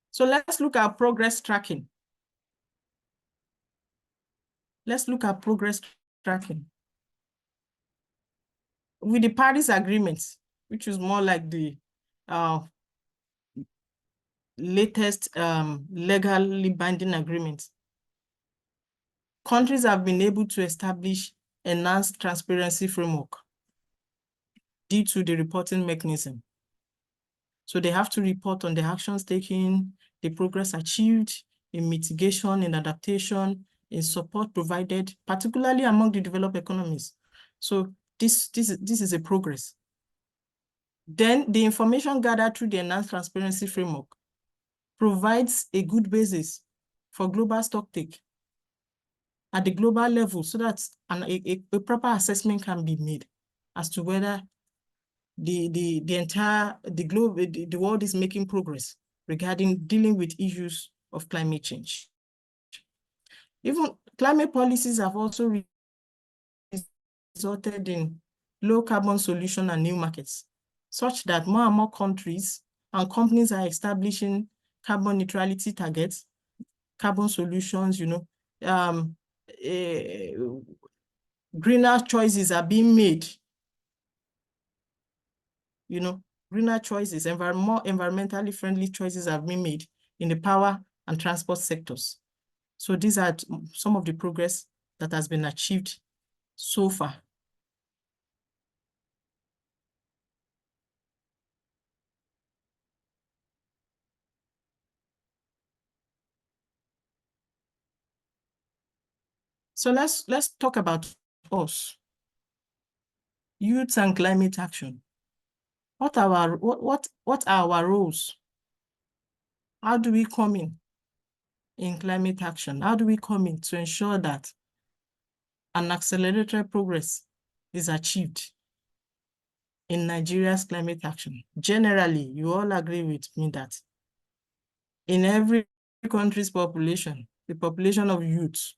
So let's look at progress tracking. Let's look at progress tracking. With the Paris Agreement, which is more like the latest legally binding agreement, countries have been able to establish enhanced transparency framework due to the reporting mechanism. So they have to report on the actions taken, the progress achieved in mitigation, in adaptation, in support provided, particularly among the developed economies. So this is a progress. Then the information gathered through the enhanced transparency framework provides a good basis for global stocktake at the global level, so that a proper assessment can be made as to whether the world is making progress regarding dealing with issues of climate change. Even climate policies have also resulted in low carbon solution and new markets, such that more and more countries and companies are establishing carbon neutrality targets, carbon solutions, greener choices are being made. Greener choices, more environmentally friendly choices have been made in the power and transport sectors. So these are some of the progress that has been achieved so far. So let's talk about us, youth and climate action. What are our roles? How do we come in climate action? How do we come in to ensure that an accelerated progress is achieved in Nigeria's climate action? Generally, you all agree with me that in every country's population, the population of youth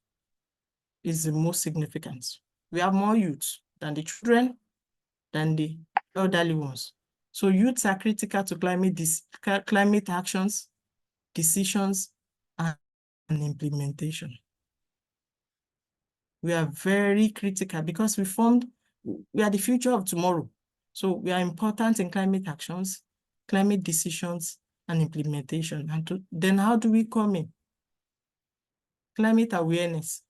is the most significant. We have more youth than the children, than the elderly ones. So youths are critical to climate actions, decisions, and implementation. We are very critical because we are the future of tomorrow. So we are important in climate actions, climate decisions, and implementation. And then how do we come in? Climate awareness.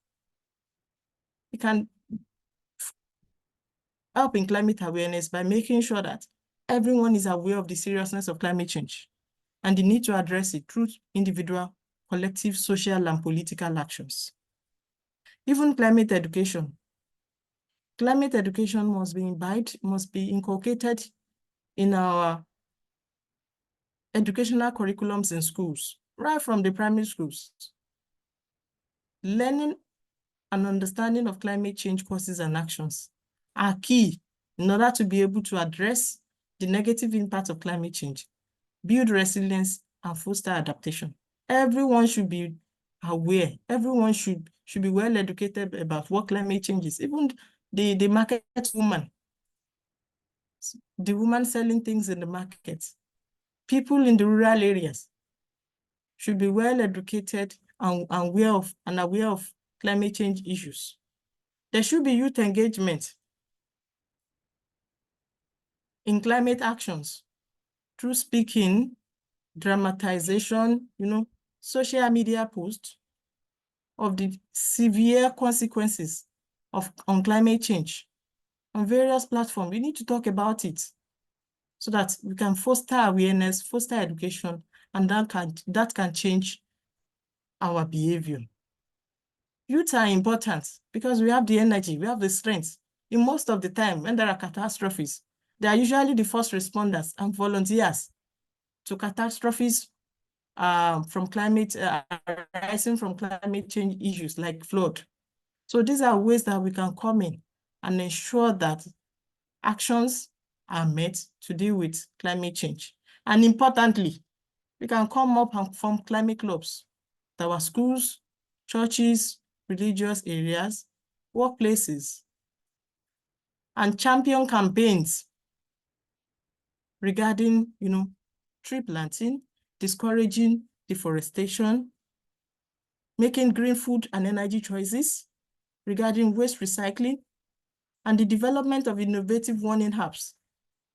We can help in climate awareness by making sure that everyone is aware of the seriousness of climate change and the need to address it through individual, collective, social, and political actions. Even climate education. Climate education must be inculcated in our educational curriculums in schools, right from the primary schools. Learning and understanding of climate change causes and actions are key in order to be able to address the negative impact of climate change, build resilience, and foster adaptation. Everyone should be aware. Everyone should be well educated about what climate change is. Even the market woman, the woman selling things in the market, people in the rural areas should be well educated and aware of climate change issues. There should be youth engagement in climate actions through speaking, dramatization, social media posts of the severe consequences on climate change on various platforms. We need to talk about it so that we can foster awareness, foster education, and that can change our behavior. Youth are important because we have the energy, we have the strength. In most of the time, when there are catastrophes, they are usually the first responders and volunteers to catastrophes arising from climate change issues like flood. So these are ways that we can come in and ensure that actions are met to deal with climate change. And importantly, we can come up and form climate clubs at our schools, churches, religious areas, workplaces, and champion campaigns regarding, tree planting, discouraging deforestation, making green food and energy choices, regarding waste recycling, and the development of innovative warning apps.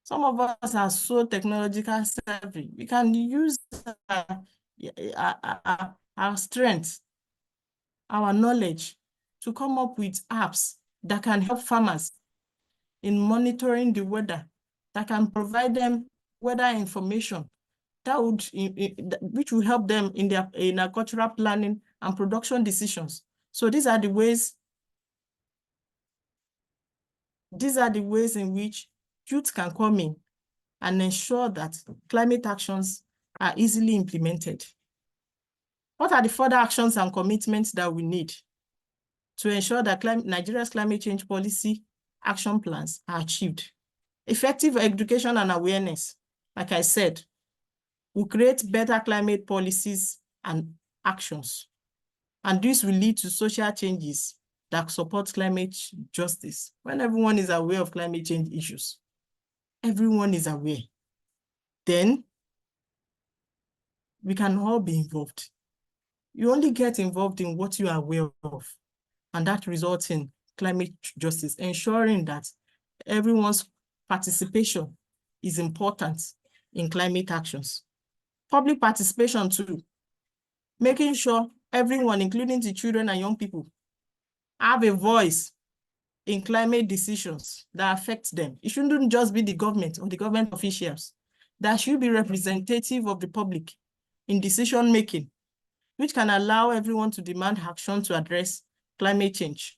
Some of us are so technological savvy. We can use our strength, our knowledge to come up with apps that can help farmers in monitoring the weather, that can provide them weather information which will help them in their agricultural planning and production decisions. So these are the ways in which youth can come in and ensure that climate actions are easily implemented. What are the further actions and commitments that we need to ensure that Nigeria's climate change policy action plans are achieved? Effective education and awareness, like I said, will create better climate policies and actions. And this will lead to social changes that support climate justice. When everyone is aware of climate change issues, everyone is aware, then we can all be involved. You only get involved in what you are aware of, and that results in climate justice, ensuring that everyone's participation is important in climate actions. Public participation too, making sure everyone, including the children and young people, have a voice in climate decisions that affect them. It shouldn't just be the government or the government officials. That should be representative of the public in decision-making, which can allow everyone to demand action to address climate change.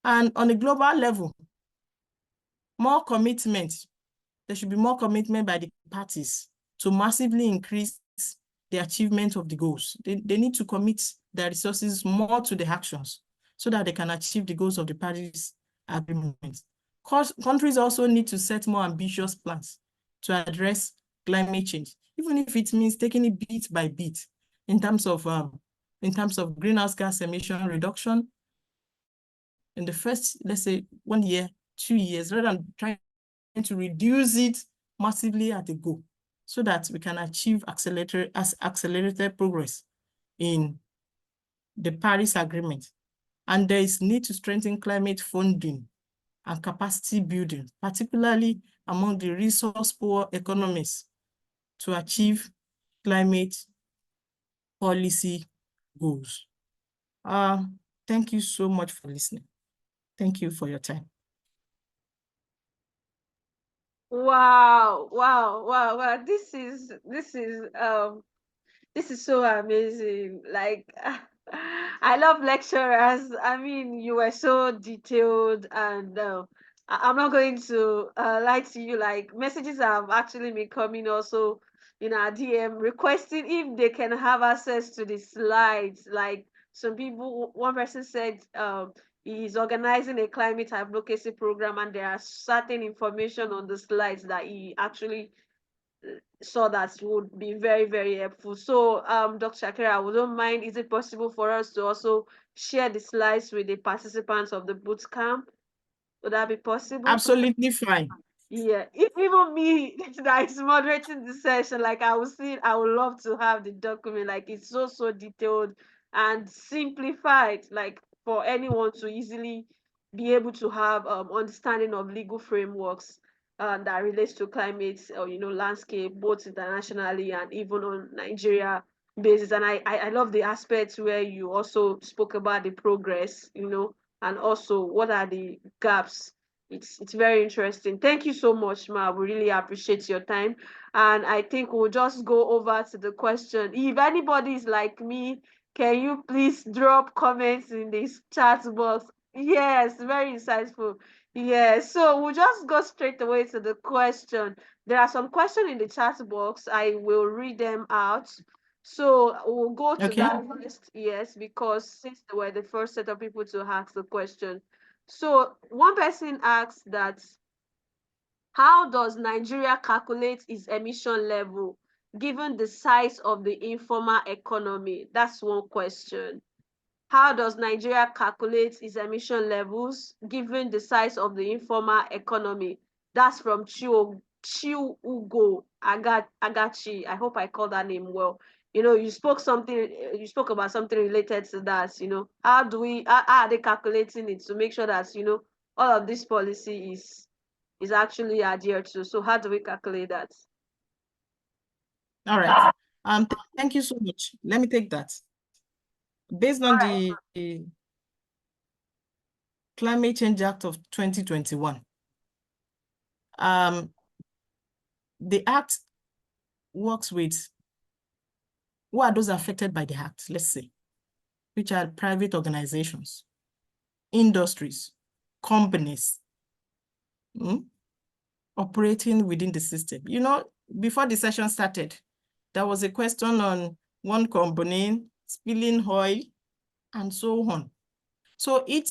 And on a global level, more commitment. There should be more commitment by the parties to massively increase the achievement of the goals. They need to commit their resources more to the actions so that they can achieve the goals of the Paris Agreement. Countries also need to set more ambitious plans to address climate change, even if it means taking it bit by bit in terms of greenhouse gas emission reduction in the first, let's say, 1 year, 2 years, rather than trying to reduce it massively at a go, so that we can achieve accelerated progress in the Paris Agreement. And there is need to strengthen climate funding and capacity building, particularly among the resource-poor economies, to achieve climate policy goals. Thank you so much for listening. Thank you for your time. Wow, wow, wow, wow. This is so amazing. Like, I love lecturers. I mean, you were so detailed, and I'm not going to lie to you. Like, messages have actually been coming also in our DM requesting if they can have access to the slides. Like, some people, one person said he's organizing a climate advocacy program, and there are certain information on the slides that he actually saw that would be very, very helpful. So, Dr. Shakira, I wouldn't mind. Is it possible for us to also share the slides with the participants of the boot camp? Would that be possible? Absolutely fine. Yeah, if even me that is moderating the session, like I would see, I would love to have the document. Like it's so detailed and simplified, like for anyone to easily be able to have understanding of legal frameworks that relates to climate or landscape, both internationally and even on Nigeria basis. And I love the aspects where you also spoke about the progress, and also what are the gaps. It's very interesting. Thank you so much, Ma. We really appreciate your time. And I think we'll just go over to the question. If anybody is like me, can you please drop comments in this chat box? Yes, very insightful. Yes, so we'll just go straight away to the question. There are some questions in the chat box. I will read them out. So we'll go to Okay. that first, yes, because since they were the first set of people to ask the question. So one person asked that, how does Nigeria calculate its emission level given the size of the informal economy? That's one question. How does Nigeria calculate its emission levels given the size of the informal economy? That's from Chiugo Agachi. I hope I called that name well. You spoke about something related to that. How are they calculating it to make sure that, all of this policy is actually adhered to? So how do we calculate that? All right. Thank you so much. Let me take that. Based on the Climate Change Act of 2021, the act works with who are those affected by the act, let's say, which are private organizations, industries, companies, operating within the system. Before the session started, there was a question on one company spilling oil and so on. So we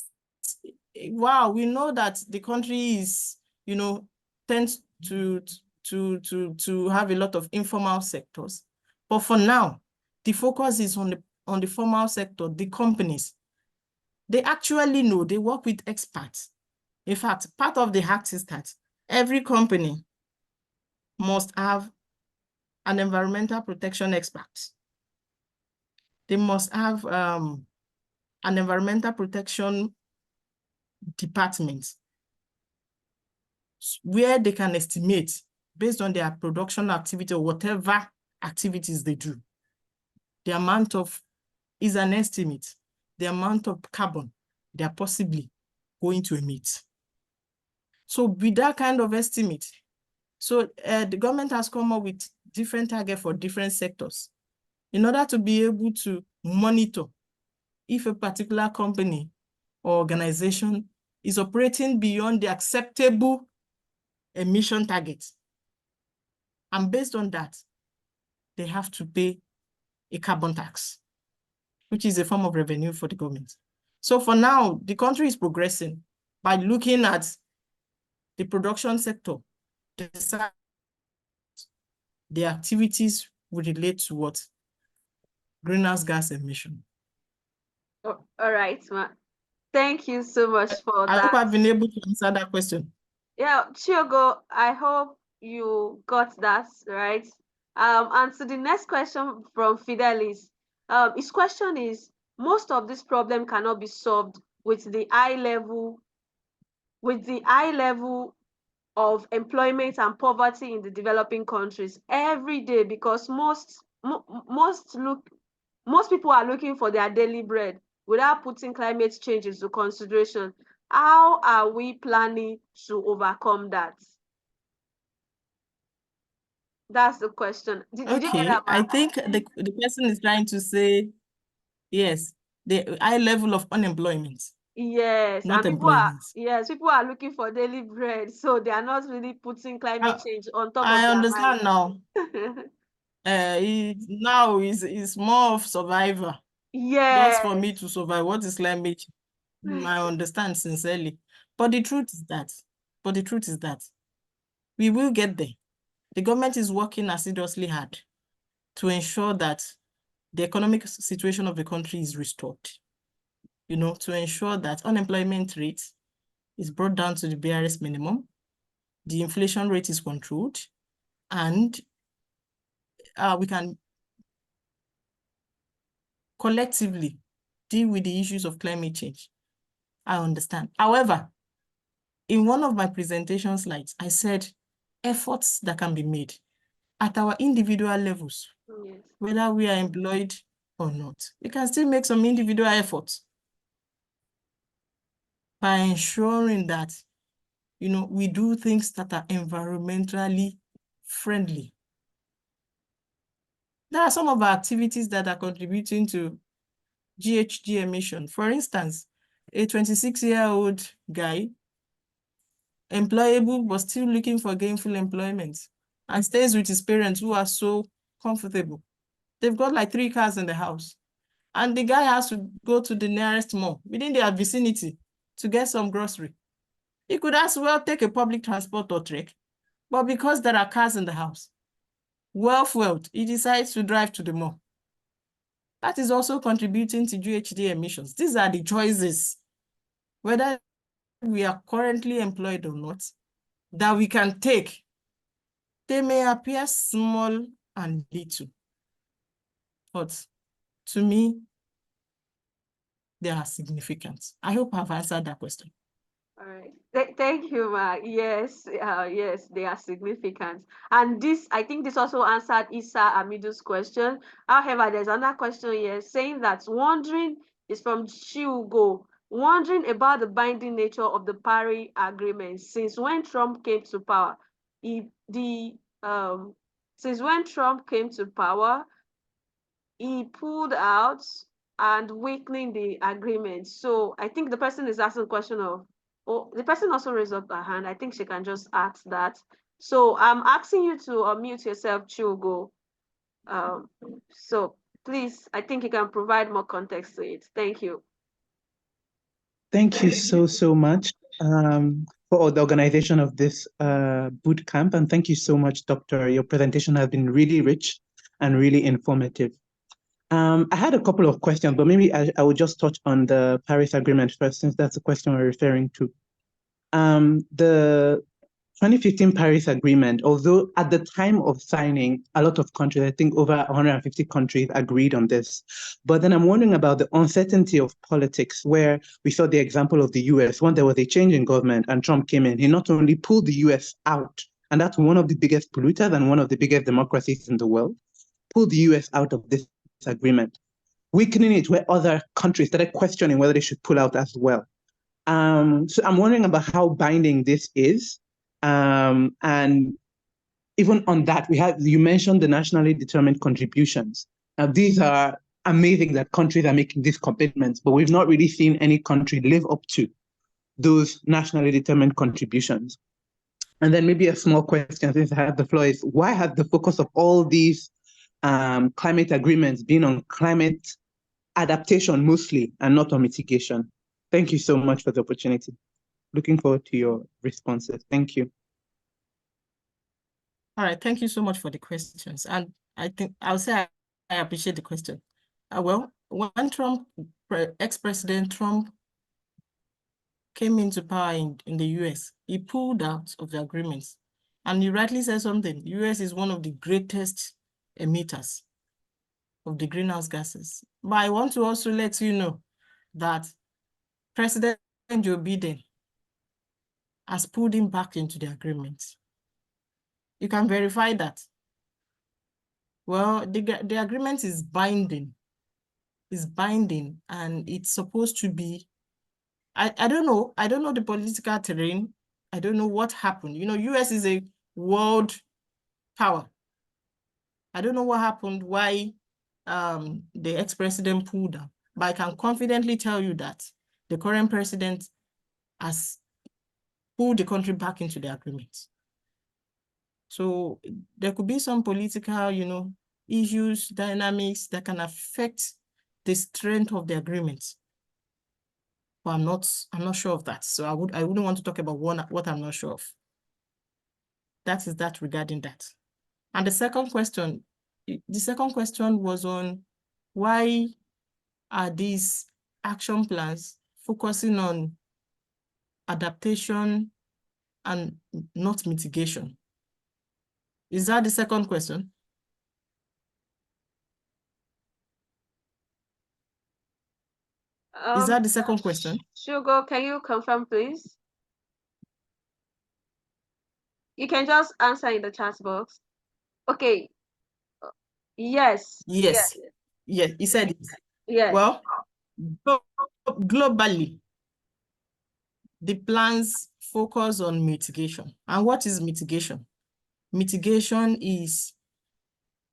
know that the country is, tends to have a lot of informal sectors. But for now, the focus is on the formal sector, the companies. They actually know, they work with experts. In fact, part of the act is that every company must have an environmental protection expert. They must have an environmental protection department where they can estimate based on their production activity or whatever activities they do. The amount is an estimate, the amount of carbon they are possibly going to emit. So with that kind of estimate, so the government has come up with different targets for different sectors in order to be able to monitor if a particular company or organization is operating beyond the acceptable emission targets. And based on that, they have to pay a carbon tax, which is a form of revenue for the government. So for now, the country is progressing by looking at the production sector, the activities will relate to what? Greenhouse gas emission. Oh, all right, Ma. Thank you so much for I that. hope I've been able to answer that question. Yeah, Chiogo, I hope you got that right. And so the next question from Fidelis, his question is, most of this problem cannot be solved with the high level of employment and poverty in the developing countries every day, because most people are looking for their daily bread without putting climate change into consideration. How are we planning to overcome that? That's the question. Did you get Okay, that, I Ma? think the person is trying to say, yes, the high level of unemployment, Yes, not and employment. people are looking for daily bread, so they are not really putting climate change on top of I their understand now. mind. Now is more of survivor. Just for me Yes. to survive. What is climate change? I understand sincerely. But the truth is that we will get there. The government is working assiduously hard to ensure that the economic situation of the country is restored. You know, to ensure that unemployment rate is brought down to the barest minimum, the inflation rate is controlled, and we can collectively deal with the issues of climate change. I understand. However, in one of my presentation slides, I said efforts that can be made at our individual levels, Yes. whether we are employed or not. We can still make some individual efforts by ensuring that, you know, we do things that are environmentally friendly. There are some of our activities that are contributing to GHG emission. For instance, a 26-year-old guy, employable, but still looking for gainful employment, and stays with his parents who are so comfortable. They've got like 3 cars in the house. And the guy has to go to the nearest mall within their vicinity to get some grocery. He could as well take a public transport or trek, but because there are cars in the house, well-fueled, he decides to drive to the mall. That is also contributing to GHG emissions. These are the choices, whether we are currently employed or not, that we can take. They may appear small and little, but to me, they are significant. I hope I've answered that question. All right. Thank you, Ma. Yes, yes, they are significant. And this, I think this also answered Isa Amidu's question. However, there's another question here saying that wondering is from Chiugo, wondering about the binding nature of the Paris Agreement since when Trump came to power. Since when Trump came to power, he pulled out and weakening the agreement. So I think the person is asking a question of, oh, the person also raised up her hand. I think she can just ask that. So I'm asking you to unmute yourself, Chugo. So please, I think you can provide more context to it. Thank you. Thank you so much for the organization of this boot camp. And thank you so much, Doctor. Your presentation has been really rich and really informative. I had a couple of questions, but maybe I will just touch on the Paris Agreement first, since that's the question we're referring to. The 2015 Paris Agreement, although at the time of signing, a lot of countries, I think over 150 countries agreed on this. But then I'm wondering about the uncertainty of politics, where we saw the example of the US, when there was a change in government and Trump came in, he not only pulled the US out, and that's one of the biggest polluters and one of the biggest democracies in the world, pulled the US out of this agreement, weakening it where other countries started questioning whether they should pull out as well. So I'm wondering about how binding this is. And even on that, you mentioned the nationally determined contributions. Now, these are amazing that countries are making these commitments, but we've not really seen any country live up to those nationally determined contributions. And then maybe a small question, since I have the floor, is why has the focus of all these climate agreements been on climate adaptation mostly and not on mitigation? Thank you so much for the opportunity. Looking forward to your responses. Thank you. All right, thank you so much for the questions. And I think I'll say I appreciate the question. Well, when ex-President Trump came into power in the US, he pulled out of the agreements. And you rightly said something. US is one of the greatest emitters of the greenhouse gases. But I want to also let you know that President Joe Biden has pulled him back into the agreement. You can verify that. Well, the agreement is binding. It's binding, and it's supposed to be, I don't know. I don't know the political terrain. I don't know what happened. You know, US is a world power. I don't know what happened, why the ex-president pulled out, but I can confidently tell you that the current president has pulled the country back into the agreement. So there could be some political, issues, dynamics that can affect the strength of the agreement. But I'm not sure of that. So I wouldn't want to talk about what I'm not sure of. That is that regarding that. And the second question was on why are these action plans focusing on adaptation and not mitigation? Is that the second question? Is that the second question? Sugar, can you confirm, please? You can just answer in the chat box. Okay. Yes. Yes. Yes, he said it. Yes. Well, globally, the plans focus on mitigation. And what is mitigation? Mitigation is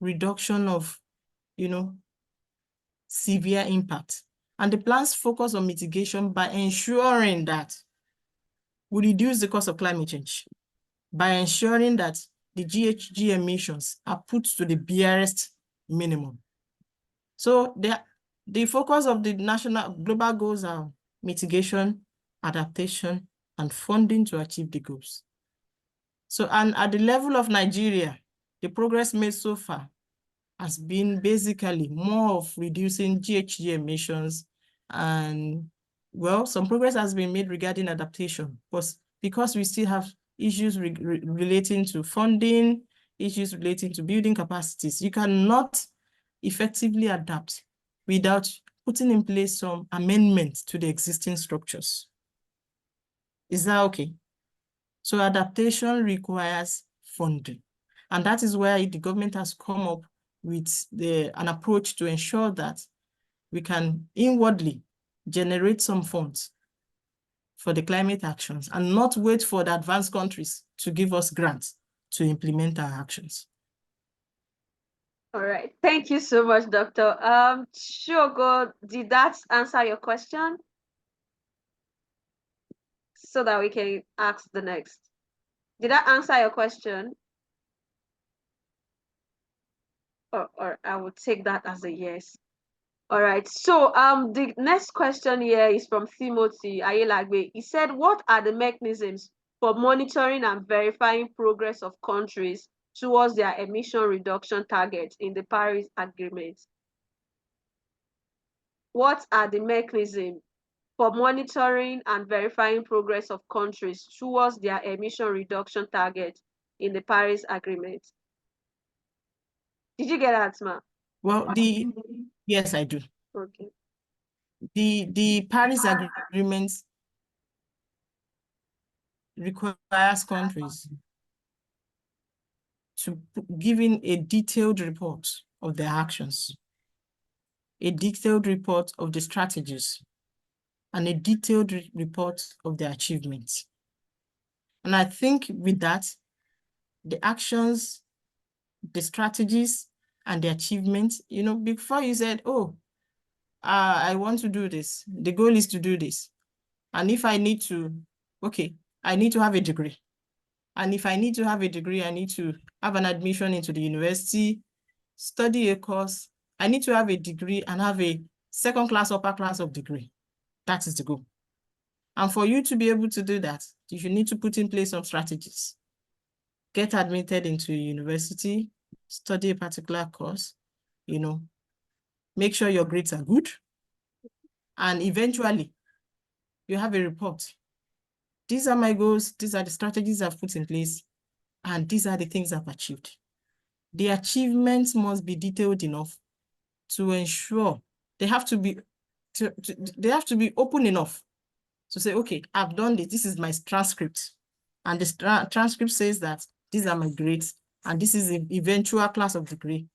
reduction of, severe impact. And the plans focus on mitigation by ensuring that we reduce the cost of climate change, by ensuring that the GHG emissions are put to the barest minimum. So the focus of the national global goals are mitigation, adaptation, and funding to achieve the goals. So, and at the level of Nigeria, the progress made so far has been basically more of reducing GHG emissions, and well, some progress has been made regarding adaptation, but because we still have issues relating to funding, issues relating to building capacities, you cannot effectively adapt without putting in place some amendments to the existing structures. Is that okay? So adaptation requires funding. And that is where the government has come up with an approach to ensure that we can inwardly generate some funds for the climate actions and not wait for the advanced countries to give us grants to implement our actions. All right. Thank you so much, Doctor. Shogo, did that answer your question? So that we can ask the next. Did that answer your question? Or I would take that as a yes. All right. So the next question here is from Timothy Ayelagbe. He said, what are the mechanisms for monitoring and verifying progress of countries towards their emission reduction targets in the Paris Agreement? What are the mechanisms for monitoring and verifying progress of countries towards their emission reduction targets in the Paris Agreement? Did you get that, Ma? Well, yes, I do. Okay. The Paris Agreement requires countries to give in a detailed report of their actions, a detailed report of the strategies, and a detailed report of their achievements. And I think with that, the actions, the strategies, and the achievements, before you said, oh, I want to do this, the goal is to do this. And if I need to, okay, I need to have a degree. And if I need to have a degree, I need to have an admission into the university, study a course. I need to have a degree and have a second class, upper class of degree. That is the goal. And for you to be able to do that, you need to put in place some strategies. Get admitted into a university, study a particular course, make sure your grades are good. And eventually, you have a report. These are my goals. These are the strategies I've put in place. And these are the things I've achieved. The achievements must be detailed enough to ensure they have to be open enough to say, okay, I've done this. This is my transcript. And the transcript says that these are my grades. And this is the eventual class of degree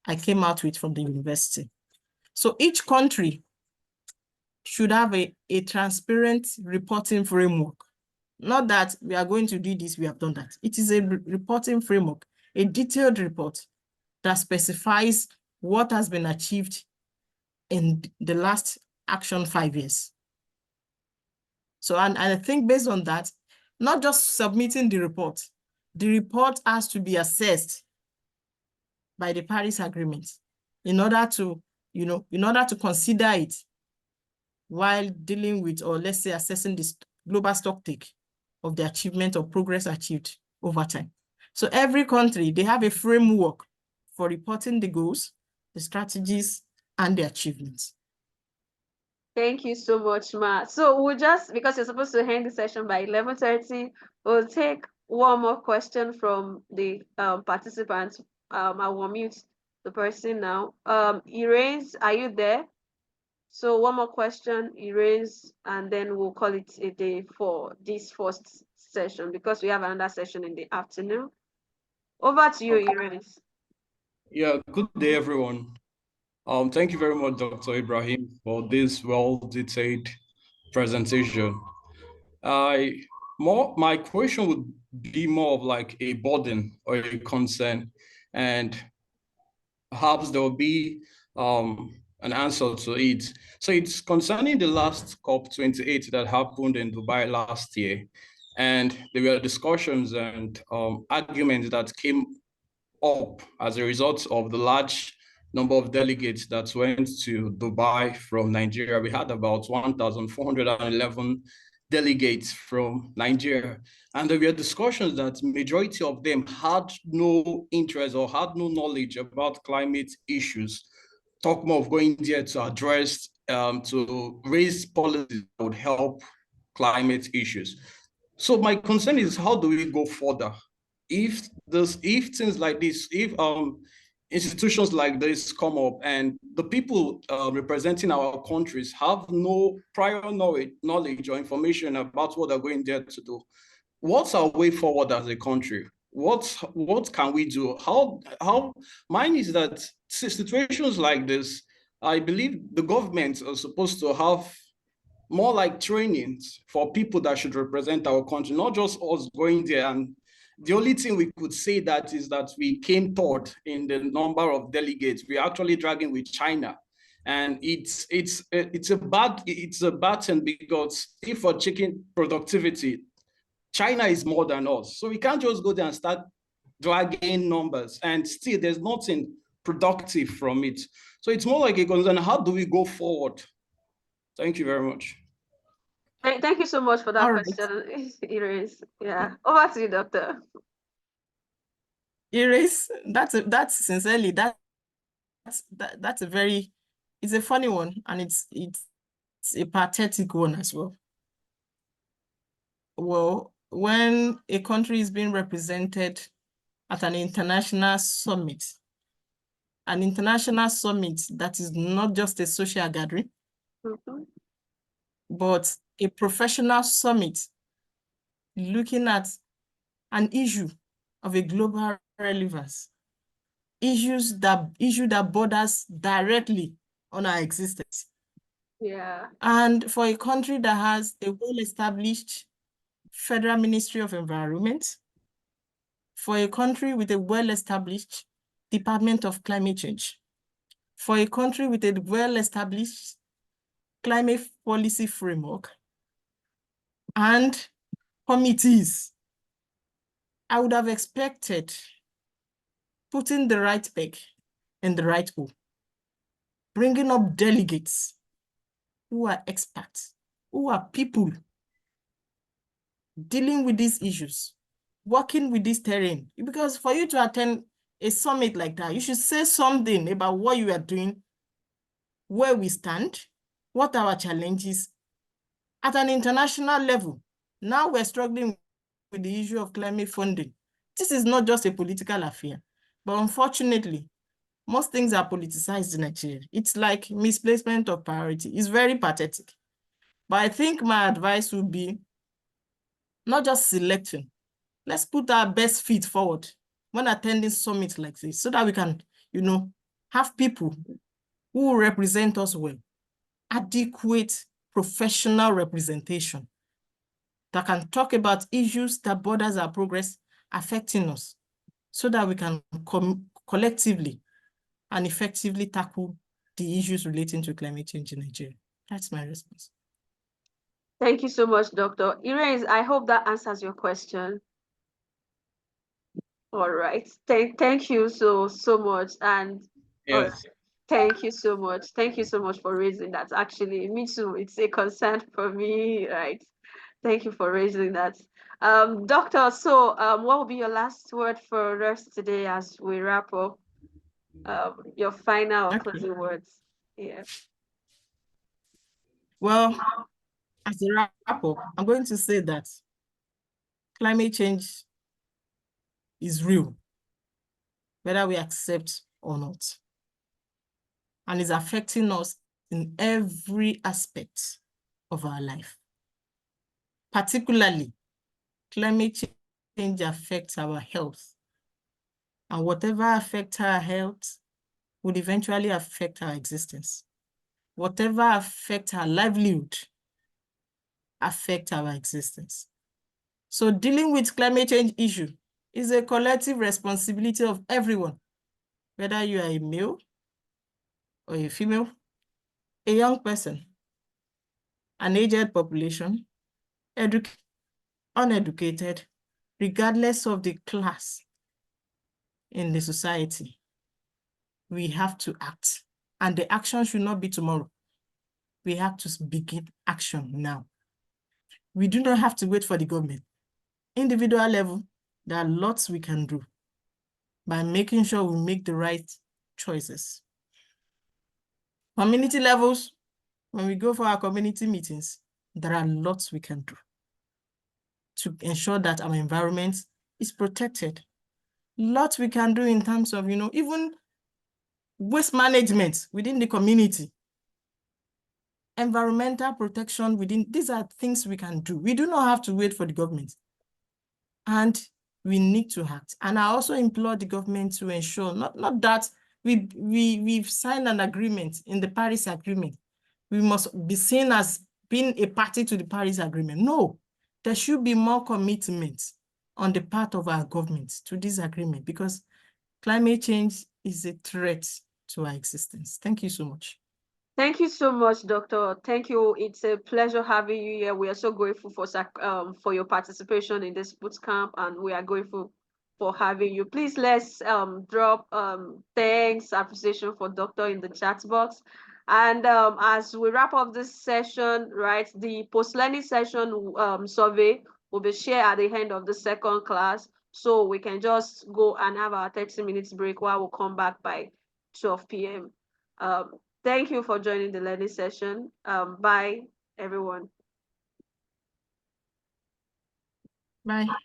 I came out with from the university. So each country should have a transparent reporting framework. Not that we are going to do this, we have done that. It is a reporting framework, a detailed report that specifies what has been achieved in the last action 5 years. So, and I think based on that, not just submitting the report has to be assessed by the Paris Agreement in order to, in order to consider it while dealing with, or let's say assessing this global stocktake of the achievement or progress achieved over time. So every country, they have a framework for reporting the goals, the strategies, and the achievements. Thank you so much, Ma. So we'll just, because you're supposed to end the session by 11:30, we'll take one more question from the participants. I will mute the person now. Erase, are you there? So one more question, erase, and then we'll call it a day for this first session because we have another session in the afternoon. Over to you, erase. Yeah, good day, everyone. Thank you very much, Dr. Ibrahim, for this well-detailed presentation. My question would be more of like a burden or a concern, and perhaps there will be an answer to it. So it's concerning the last COP28 that happened in Dubai last year, and there were discussions and arguments that came up as a result of the large number of delegates that went to Dubai from Nigeria. We had about 1,411 delegates from Nigeria. And there were discussions that majority of them had no interest or had no knowledge about climate issues. Talk more of going there to address, to raise policies that would help climate issues. So my concern is, how do we go further? If things like this, if institutions like this come up and the people representing our countries have no prior knowledge or information about what they're going there to do, what's our way forward as a country? What can we do? How mine is that situations like this, I believe the government are supposed to have more like trainings for people that should represent our country, not just us going there. And the only thing we could say that is that we came third in the number of delegates. We're actually dragging with China. And it's a bad thing, because if we're checking productivity, China is more than us. So we can't just go there and start dragging numbers, and still there's nothing productive from it. So it's more like a concern, how do we go forward? Thank you very much. Thank you so much for that All right. question, Iris. Yeah, over to you, Doctor. Iris, that's sincerely, that's a very, it's a funny one, and it's a pathetic one as well. Well, when a country is being represented at an international summit that is not just a social gathering, but a professional summit looking at an issue of a global relevance, issue that borders directly on our existence. Yeah. And for a country that has a well-established Federal Ministry of Environment, for a country with a well-established Department of Climate Change, for a country with a well-established climate policy framework and committees, I would have expected putting the right peg in the right hole, bringing up delegates who are experts, who are people dealing with these issues, working with this terrain. Because for you to attend a summit like that, you should say something about what you are doing, where we stand, what our challenges at an international level. Now we're struggling with the issue of climate funding. This is not just a political affair, but unfortunately, most things are politicized in Nigeria. It's like misplacement of priority. It's very pathetic. But I think my advice would be not just selecting. Let's put our best feet forward when attending summits like this, so that we can, have people who represent us well, adequate professional representation that can talk about issues that borders our progress affecting us, so that we can collectively and effectively tackle the issues relating to climate change in Nigeria. That's my response. Thank you so much, Dr. Irene. I hope that answers your question. All right. Thank you so much. And all right. Yes. Thank you so much. Thank you so much for raising that. Actually, me too. It's a concern for me, right? Thank you for raising that. Doctor, so what will be your last word for us today as we wrap up? Your final closing words. Yeah. Well, as a wrap up, I'm going to say that climate change is real, whether we accept or not, and is affecting us in every aspect of our life. Particularly, climate change affects our health, and whatever affects our health would eventually affect our existence. Whatever affects our livelihood affects our existence. So dealing with climate change issue is a collective responsibility of everyone, whether you are a male or a female, a young person, an aged population, uneducated, regardless of the class in the society. We have to act, and the action should not be tomorrow. We have to begin action now. We do not have to wait for the government. Individual level, there are lots we can do by making sure we make the right choices. Community levels, when we go for our community meetings, there are lots we can do to ensure that our environment is protected. Lots we can do in terms of, even waste management within the community, environmental protection within, these are things we can do. We do not have to wait for the government. And we need to act. And I also implore the government to ensure, not that we've signed an agreement in the Paris Agreement. We must be seen as being a party to the Paris Agreement. No, there should be more commitment on the part of our government to this agreement, because climate change is a threat to our existence. Thank you so much. Thank you so much, Doctor. Thank you. It's a pleasure having you here. We are so grateful for your participation in this boot camp, and we are grateful for having you. Please let's drop thanks, appreciation for Doctor in the chat box. And as we wrap up this session, right, the post-learning session survey will be shared at the end of the second class, so we can just go and have our 30 minutes break while we'll come back by 12 p.m. Thank you for joining the learning session. Bye, everyone. Bye.